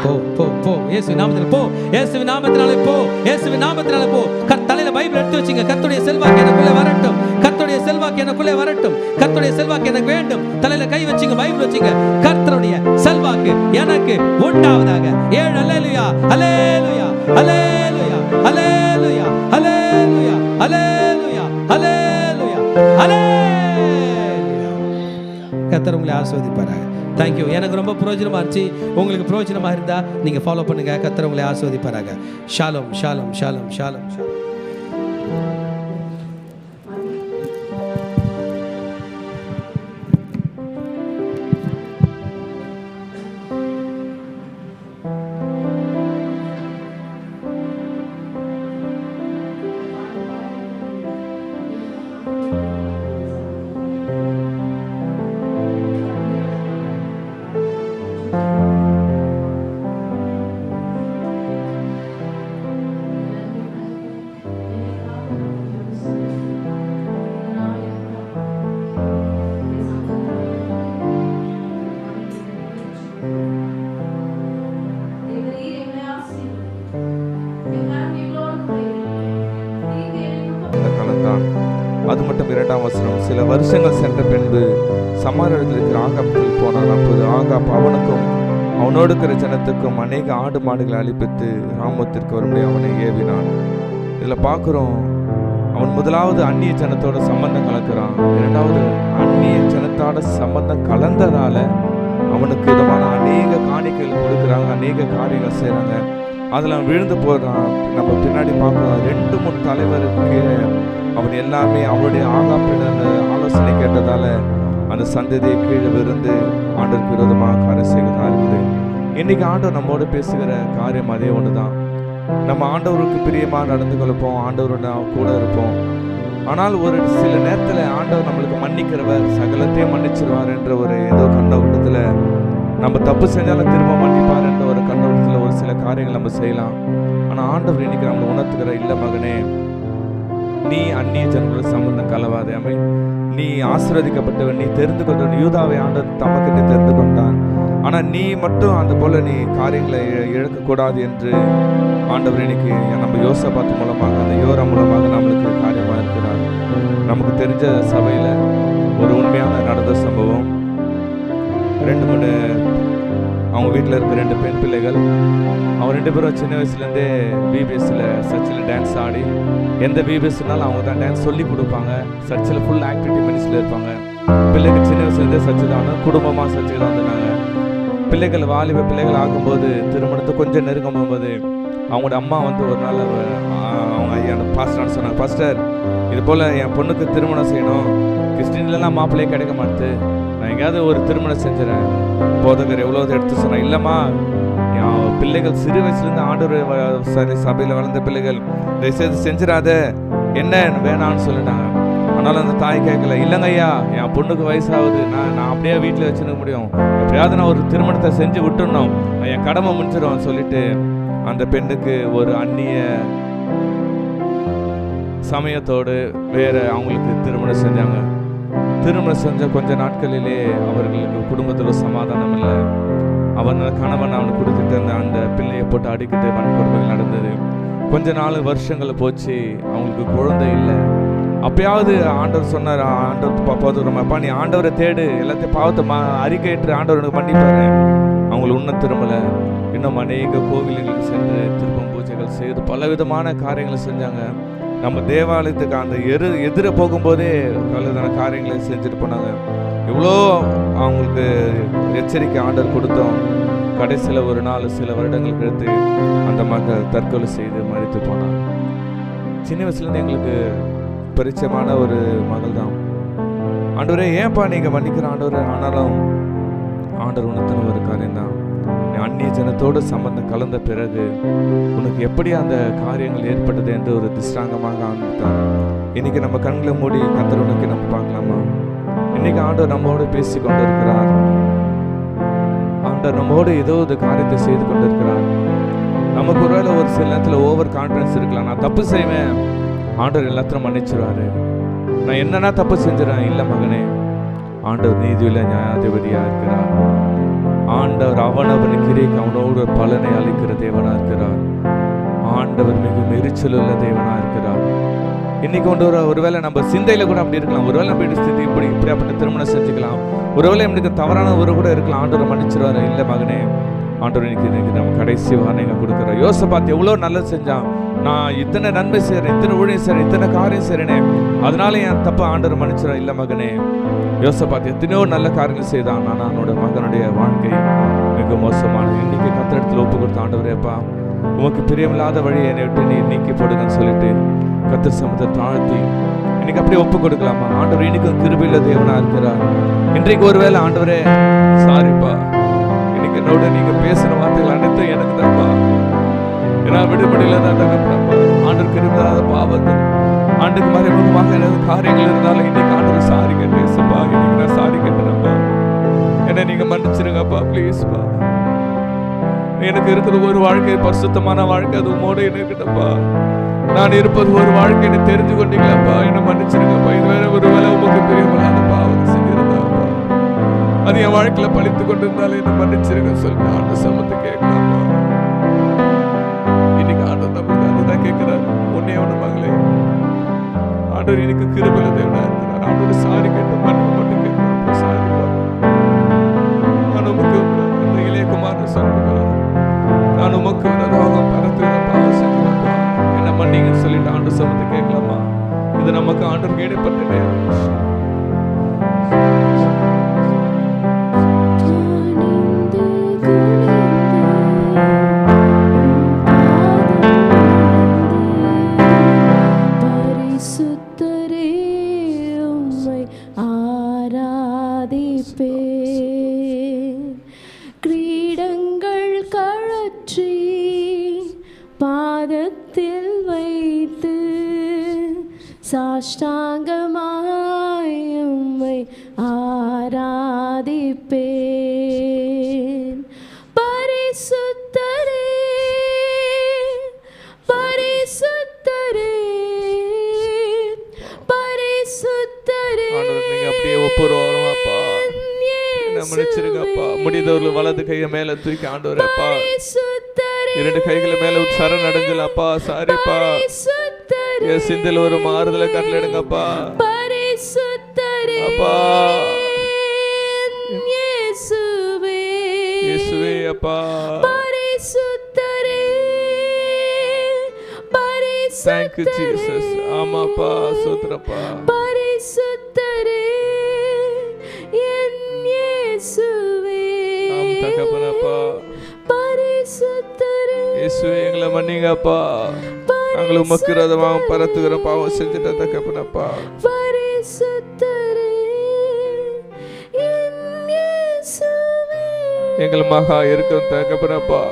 போ போ போ, இயேசு நாமத்தினால போ, இயேசு நாமத்தினால போ, இயேசு நாமத்தினால போ. தலையில பைபிள் எடுத்து வச்சுங்க. கர்த்தருடைய செல்வாக்கு எனக்குள்ளே வரட்டும், கர்த்தருடைய செல்வாக்கு எனக்குள்ளே வரட்டும், கர்த்தருடைய செல்வாக்கு எனக்கு வேண்டும். தலையில கை வச்சுங்க, பைபிள் வச்சுங்க. கர்த்தருடைய செல்வாக்கு எனக்கு உண்டாவதாக. 7 அல்லேலூயா, அல்லேலூயா, அல்லேலூயா, அல்லேலூயா, அல்லேலூயா, அல்லேலூயா, அல்லேலூயா, அல்லேலூயா. கர்த்தர் உங்களை ஆசீர்வதிப்பாராக. தேங்க்யூ. எனக்கு ரொம்ப பிரயோஜனமாக இருந்துச்சு. உங்களுக்கு பிரயோஜனமாக இருந்தால் நீங்கள் ஃபாலோ பண்ணுங்கள். கர்த்தர் உங்களை ஆசீர்வதிப்பாராக. ஷாሎም, ஷாሎም, ஷாሎም, ஷாሎም, ஷாሎም. அது மட்டும் 2ஆம் வசனம். சில வருஷங்கள் சென்ற பின்பு சமாரியத்தில் இருக்கிற ஆகாபத்தில் போனான். அப்போது ஆகாப் அவனுக்கும் அவனோடு இருக்கிற ஜனத்துக்கும் அநேக ஆடு மாடுகளை அழிப்பித்து ராமத்திற்கு வரும்படி அவனை ஏவினான். இதில் பார்க்குறோம், அவன் முதலாவது அந்நிய ஜனத்தோட சம்பந்தம் கலக்கிறான். 2வது அந்நிய ஜனத்தோட சம்பந்தம் கலந்ததால அவனுக்கு விதமான அநேக காணிக்கைகள் கொடுக்குறாங்க, அநேக காரியங்கள் செய்கிறாங்க. அதில் விழுந்து போகிறான். நம்ம பின்னாடி பார்க்கலாம் 2-3 தலைவருக்கு அவன் எல்லாமே அவருடைய ஆகாப்பின் ஆலோசனை கேட்டதால அந்த சந்ததியை கீழே விருந்து ஆண்டவருக்கு விரோதமாக காரியம் செய்வதா இருக்குது. இன்னைக்கு ஆண்டவர் நம்மோடு பேசுகிற காரியம் அதே ஒன்று தான். நம்ம ஆண்டவருக்கு பிரியமாக நடந்து கொள்ளுப்போம், ஆண்டவரோட கூட இருப்போம். ஆனால் ஒரு சில நேரத்தில் ஆண்டவர் நம்மளுக்கு மன்னிக்கிறவர், சகலத்தையும் மன்னிச்சிருவார் என்ற ஒரு ஏதோ கண்ணோட்டத்தில், நம்ம தப்பு செஞ்சாலும் திரும்ப மன்னிப்பார் என்ற ஒரு கண்ணோட்டத்தில் ஒரு சில காரியங்கள் நம்ம செய்யலாம். ஆனால் ஆண்டவர் இன்னைக்கு நம்ம உணர்த்துக்கிற, இல்லை மகனே, நீ அந்நிய ஜனங்களோட சம்பந்தம் கலவாதே, நீ ஆசீர்வதிக்கப்பட்டவன், நீ தெரிந்து கொண்டவன். யூதாவை ஆண்டவர் தமக்கிட்ட தெரிந்து கொண்டான். ஆனால் நீ மட்டும் அந்த போல நீ காரியங்களை இழக்கக்கூடாது என்று ஆண்டவர் இன்னைக்கு நம்ம யோசபாத் மூலமாக, அந்த யோரா மூலமாக நம்மளுக்கு காரியமாக இருக்கிறார். நமக்கு தெரிஞ்ச சபையில் ஒரு உண்மையான நடந்த சம்பவம். 2-3 அவங்க வீட்டில் இருக்க 2 பெண் பிள்ளைகள், அவங்க 2 பேரும் சின்ன வயசுலேருந்தே பிபிஎஸ்சில் சர்ச்சில் டான்ஸ் ஆடி, எந்த பிபிஎஸ்னாலும் அவங்க தான் டான்ஸ் சொல்லி கொடுப்பாங்க. சர்ச்சில் ஃபுல் ஆக்டிவிட்டி மினிஸ்டில் இருப்பாங்க. பிள்ளைகள் சின்ன வயசுலேருந்தே சர்ச்சு தான், குடும்பமாக சர்ச்சுக்கு தான் வந்தாங்க. பிள்ளைகள் வாலிப பிள்ளைகள் ஆகும்போது, திருமணத்தை கொஞ்சம் நெருங்கும் போகும்போது, அவங்களோட அம்மா வந்து ஒரு நாள் அவங்க ஐயா பாஸ்டர்னு சொன்னாங்க, பாஸ்டர், இது போல் என் பொண்ணுக்கு திருமணம் செய்யணும், கிறிஸ்டின்லாம் மாப்பிள்ளையே கிடைக்க மாட்டுது, நான் எங்கேயாவது ஒரு திருமணம் செஞ்சுறேன். போதகர் எவ்வளோ எடுத்து சொன்னேன், இல்லைம்மா, என் பிள்ளைகள் சிறு வயசுலேருந்து ஆண்டவர் சபையில் வளர்ந்த பிள்ளைகள், தயவுசெய்து செஞ்சிடாத, என்ன வேணான்னு சொல்லிட்டாங்க. ஆனாலும் அந்த தாய் கேட்கல, இல்லைங்க ஐயா, என் பொண்ணுக்கு வயசாகுது, நான் அப்படியே வீட்டில் வச்சுருக்க முடியும், எப்படியாவது நான் ஒரு திருமணத்தை செஞ்சு விட்டுடணும், என் கடமை முடிச்சிடும் சொல்லிட்டு அந்த பெண்ணுக்கு ஒரு அந்நிய சமயத்தோடு வேற அவங்களுக்கு திருமணம் செஞ்சாங்க. திருமணம் செஞ்ச கொஞ்ச நாட்களிலே அவர்களுக்கு குடும்பத்தில் சமாதானம் இல்லை. கணவன் அவனுக்கு கொடுத்துட்டு அந்த பிள்ளையை போட்டு அடிக்கிட்டு வன்கொடுமைகள் நடந்தது. கொஞ்ச நாள் வருஷங்கள் போச்சு, அவங்களுக்கு குழந்தை இல்லை. அப்பயாவது ஆண்டவர் சொன்னார், ஆண்டவர் போதுறமாப்பா, நீ ஆண்டவரை தேடு, எல்லாத்தையும் பாவத்தை அறிக்கையிட்டு ஆண்டவருக்கு மன்னிப்பாரு. அவங்களை உன்ன திரும்பலை. இன்னும் அநேக கோவில்களுக்கு சென்று திருப்பம் பூஜைகள் செய்து பலவிதமான காரியங்களை செஞ்சாங்க. நம்ம தேவாலயத்துக்கு அந்த எதிர போகும்போதே பலவிதமான காரியங்களை செஞ்சுட்டு போனாங்க. இவ்வளோ அவங்களுக்கு எச்சரிக்கை ஆண்டவர் கொடுத்தோம். கடைசியில் ஒரு நாள் சில வருடங்கள் கழித்து அந்த மக்கள் தற்கொலை செய்து மறித்து போனாங்க. சின்ன வயசுலேருந்து எங்களுக்கு பரிச்சயமான ஒரு மகள் தான். ஆண்டவரே, ஏன்பா நீங்கள் மன்னிக்கிற ஆண்டவரே? ஆனாலும் ஆண்டவர் உணர்த்தின ஒரு காரியம் தான், அந்நிய ஜனத்தோடு சம்பந்தம் கலந்த பிறகு உனக்கு எப்படி அந்த காரியங்கள் ஏற்பட்டது என்று ஒரு திஷ்டாங்கமாக ஆரம்பித்தான். இன்னைக்கு நம்ம கண்களை மூடி கர்த்தருக்கு நம்ம பார்க்கலாமா? இன்னைக்கு ஆண்டவர் நம்மோடு பேசி கொண்டிருக்கிறார். ஆண்டவர் நம்மோடு ஏதோ ஒரு காரியத்தை செய்து கொண்டிருக்கிறார். நமக்கு ஒருவேளை ஒரு சில நேரத்தில் ஓவர் கான்ஃபிடன்ஸ் இருக்கலாம், நான் தப்பு செய்வேன், ஆண்டவர் எல்லாத்தையும் மன்னிச்சிருவாரு, நான் என்னன்னா தப்பு செஞ்சிடறேன். இல்லை மகனே, ஆண்டவர் நீதியுள்ள நியாயாதிபதியா இருக்கிறார். ஆண்டவர் அவனவன் கிரிக்கு அவனோடு பலனை அளிக்கிற தேவனா இருக்கிறார். ஆண்டவர் மிகவும் எரிச்சலுள்ள தேவனா இருக்கிறார். இன்னைக்கு ஒருவேளை நம்ம சிந்தையில கூட அப்படி இருக்கலாம். ஒருவேளை நம்ம இப்படியாப்பட்ட திருமணம் செஞ்சுக்கலாம். ஒருவேளை எனக்கு தவறான ஒரு கூட இருக்கலாம். ஆண்டவர் மன்னிச்சிருவாரு. இல்லை மகனே, ஆண்டவர் இன்னைக்கு நம்ம கடைசி வார்த்தைங்க கொடுக்குற. யோசபாத் எவ்வளோ நல்லது செஞ்சான். நான் இத்தனை நன்மை செய்கிறேன், இத்தனை ஊழியம் செய்கிறேன், இத்தனை காரியம் செய்கிறேனே, அதனால என் தப்ப ஆண்டவர் மன்னிச்சிடும். இல்லை மகனே, யோசபாத் எத்தனையோ நல்ல காரியங்கள் செய்தான். ஆனால் அவனோட மகனுடைய வாழ்க்கை மிக மோசமானது. இன்னைக்கு கர்த்தரிடத்தில் ஒப்பு கொடுத்த, ஆண்டவரேப்பா, உமக்கு பிரியமில்லாத வழி என்னை விட்டு நீ நீக்கி போடுங்கன்னு சொல்லிட்டு கர்த்தர் சமூகத்தை தாழ்த்தி இன்னைக்கு அப்படியே ஒப்பு கொடுக்கலாமா? ஆண்டவர் இன்னைக்கு கிருபையுள்ள தேவனா இருக்கிறார். இன்றைக்கு ஒருவேளை ஆண்டவரே சாரிப்பா, இன்னைக்கு என்னோட நீங்க பேசின வார்த்தைகள் அனைத்தும் எனக்கு தான்ப்பா, ஏன்னா விடுபடையில தான் தகப்பனப்பா. ஆண்டவர் கிருபையாத பாவங்கள் ஆண்டுக்கு மறைமுகமாக ஏதாவது காரியங்கள் இருந்தாலும் இன்னைக்கு ஆண்டவர் சாரி கேட்டேப்பா, இன்னைக்கு நான் சாரி கேட்டேன்ப்பா, என்ன நீங்க மன்னிச்சிருங்கப்பா ப்ளீஸ்ப்பா. எனக்கு இருக்கிற ஒரு வாழ்க்கை பரிசுத்தமான வாழ்க்கை, அது உமோட இருக்கட்டப்பா. நான் இருப்பது ஒரு வாழ்க்கைன்னு தெரிஞ்சு கொண்டீங்களாப்பா, என்ன மன்னிச்சிருங்கப்பா. இது வேற ஒரு வேலை உமக்கு பிரியமில்லாத பாவம் செஞ்சிருந்தாப்பா, அது என் வாழ்க்கையில பழித்து கொண்டு இருந்தாலும் என்ன மன்னிச்சிருங்க சொல்லிட்டு ஆண்டு சமத்தை கேட்கலாமா? இன்னைக்கு ஆண்டவர் நம்மளுக்கு அதுதான் கேட்கிறார். ஒன்னே ஒண்ணு மகளே, ஆண்டவர் எனக்கு கிருபையுள்ள தேவனா இருக்கிறார். அவனோட சாரி கேட்டு மன்னிப்பு மட்டும் கேட்கிறார். சாரிப்பா, நான் உமக்கு அந்த இளைய குமாரன் சொல்லுவார், நான் உமக்கு விரோதமாக பரத்துகிற பாவம் செஞ்சுப்பா, என்ன மன்னிங்கன்னு சொல்லிட்டு ஆண்டு சமத்தை கேட்கலாமா? இது நமக்கு ஆண்டவர் கேடப்பட்ட நேரம். பரிசுத்தரே உம்மை ஆராதிப்பேன். கிரீடங்கள் கழற்றி பாதத்தில் வைத்து சாஷ்டாங்கமாய் உம்மை ஆராதிப்பேன். பரிசுத்தரே பரிசுத்தரே பரிசுத்தரே. நீங்க அப்படியே ஒப்புறோம்ப்பா, மன்னிச்சிருங்கப்பா. முடிந்தவர்கள் வலது கையை மேல தூக்கி ஆண்டவரப்பா, இரண்டு கைகளை மேல சரண் அடைஞ்சலப்பா. சாரிப்பா, என் சிந்தையில் ஒரு மாறுதலை கட்டளையிடுங்கப்பா. அப்பா இயேசுவே அப்பா, thank you Jesus. ஆமாப்பா, சோத்ரப்பா. பரிசுத்தரே என் இயேசுவே. ஆம் தகப்பனப்பா, பரிசுத்தரே இயேசுவே எங்களை மன்னிங்கப்பா. நாங்கள் உமக்கு விரோதமாக பரத்துகிற பாவம் செஞ்சுட்ட தகப்பனப்பா. பரிசுத்தரே என் இயேசுவே. எங்கள் மகா இருக்கும் தகப்பனப்பா,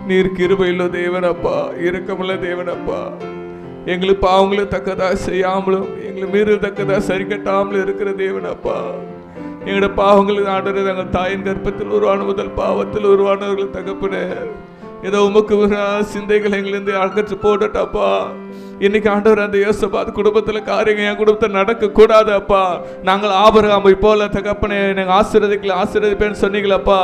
நீர் கிருபையுள்ள தேவனப்பா, இரக்கமுள்ள தேவனப்பா. எங்களுக்கு பாவங்களை தக்கதா செய்யாமலும் எங்களை மீறல் தக்கதா சரி கட்டாமலும் இருக்கிற தேவனப்பா. எங்களோட பாவங்களுக்கு ஆண்டவரே, நாங்கள் தாயின் கர்ப்பத்தில் உருவான முதல் பாவத்தில் உருவானவர்கள் தகப்பனே, ஏதோ உமக்கு சிந்தைகள் எங்களிருந்து அகற்று போடட்டாப்பா. இன்னைக்கு ஆண்டவர் அந்த யோசபாத் குடும்பத்துல காரியங்கள் என் குடும்பத்தில் நடக்க கூடாது அப்பா. நாங்கள் ஆபிரகாமை போல தகப்பனே நாங்கள் ஆசீர்வதிப்பேன்னு சொன்னீங்களப்பா.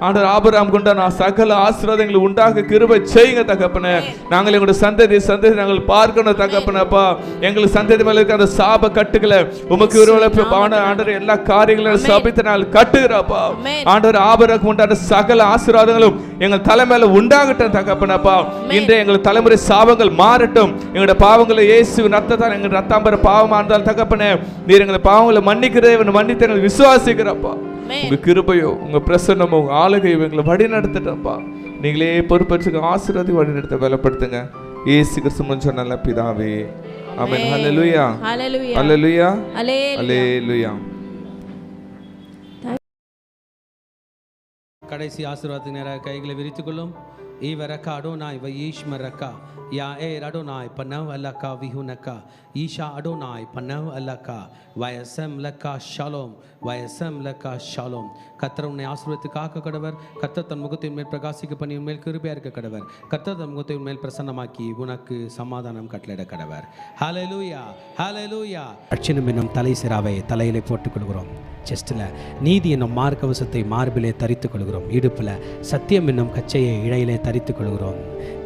ஆண்டவர் ஆபிரகாம் கொண்ட நான் சகல ஆசீர்வாதங்களை உண்டாக கிருபை செய்யுங்க தகப்பனே. நாங்கள் எங்களுடைய சந்ததி நாங்கள் பார்க்கணும் தகப்பனப்பா. எங்களுக்கு சந்ததி மேல இருக்க அந்த சாப கட்டுகளை உமக்கு ஆண்டவர் எல்லா காரியங்களும் சபித்து நாங்கள் கட்டுகிறப்பா. ஆண்டவர் ஆபிரகாம் உண்டான சகல ஆசீர்வாதங்களும் எங்கள் தலைமையில உண்டாகட்டும் தகப்பனப்பா. இன்றைய எங்கள் தலைமுறை சாபங்கள் மாறட்டும். எங்களுடைய பாவங்களை இயேசு ரத்தத்தால் எங்கள் ரத்தாம்பர பாவமா இருந்தால் தகப்பனே, நீர் எங்களை பாவங்களை மன்னிக்கிறதே மன்னித்து எங்களை விசுவாசிக்கிறப்பா. உங்க கிருபையோ உங்க பிரசன்னமோ உங்க ஆளுகையோ எங்களை வழி நடத்தட்டப்பா. நீங்களே பொறுப்பேற்றுக்க ஆசீர்வாதி வழி நடத்த பலப்படுத்துங்க. இயேசு கிறிஸ்து சொன்ன பிதாவே ஆமென். ஹல்லேலூயா ஹல்லேலூயா ஹல்லேலூயா. கடைசி ஆசீர்வாதத்துக்கு நேராக கைகளை விரித்துக் கொள்ளும். ஈவரக்கா அடோனாய் வயீஷ்மரக்கா யா ஏ அடோனாய் பனவ் அல்லக்கா விஹுனக்கா ஈஷா அடோனாய் பனவ் அல்லக்கா வயசம் லக்கா ஷாலோம் வயசம் லக்கா ஷாலோம். கர்த்தர் உன்னை ஆசீர்வதித்து காக்க கடவர். கர்த்தர் தன் முகத்தின் மேல் பிரகாசிக்க பண்ணி உன்மேல் கிருபையா இருக்க கடவர். கர்த்தர் தன் முகத்தின் மேல் பிரசன்னமாக்கி உனக்கு சமாதானம் கட்டளையிட கடவர். ஹல்லேலூயா ஹல்லேலூயா. ரட்சணம் என்னும் தலை சிராவை தலையிலே போட்டுக் கொள்கிறோம். செஸ்டில் நீதி என்னும் மார்க்கவசத்தை மார்பிலே தரித்துக் கொள்கிறோம். இடுப்பில் சத்தியம் என்னும் கச்சையை இழையிலே தரித்துக் கொள்கிறோம்.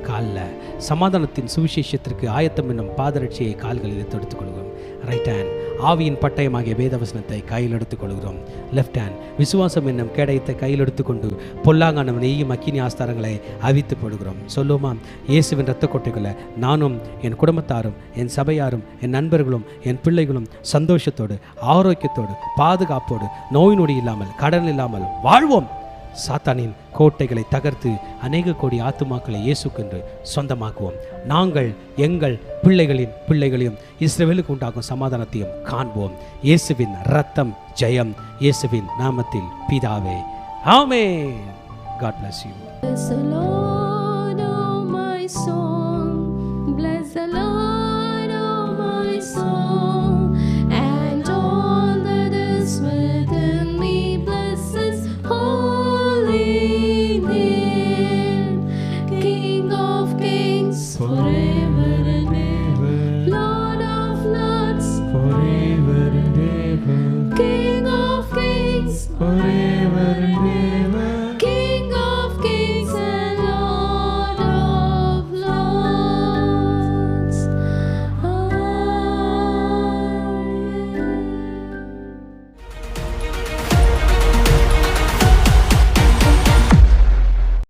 காலில் சமாதானத்தின் சுவிசேஷத்திற்கு ஆயத்தம் என்னும் பாதரட்சியை கால்களில் தொடுத்துக் கொள்கிறோம். ரைட் ஹேண்ட் ஆவியின் பட்டயமாகிய வேதவசனத்தை கையில் எடுத்துக் கொள்கிறோம். லெஃப்ட் ஹேண்ட் விசுவாசம் என்னும் கேடயத்தை கையில் எடுத்துக்கொண்டு பொல்லாங்கான நெய்யும் அக்கினி ஆஸ்தாரங்களை அவித்து போடுகிறோம். சொல்லுமா, இயேசுவின் இரத்த கொட்டைகளை நானும் என் குடும்பத்தாரும் என் சபையாரும் என் நண்பர்களும் என் பிள்ளைகளும் சந்தோஷத்தோடு ஆரோக்கியத்தோடு பாதுகாப்போடு நோய் நொடி இல்லாமல் கடன் இல்லாமல் வாழ்வோம். சாத்தானின் கோட்டைகளை தகர்த்து அநேக கோடி ஆத்துமாக்களை இயேசுக்கென்று சொந்தமாக்குவோம். நாங்கள் எங்கள் பிள்ளைகளையும் இஸ்ரவேலுக்கு உண்டாகும் சமாதானத்தையும் காண்போம். இயேசுவின் இரத்தம் ஜெயம். இயேசுவின் நாமத்தில் பிதாவே ஆமென். God bless you.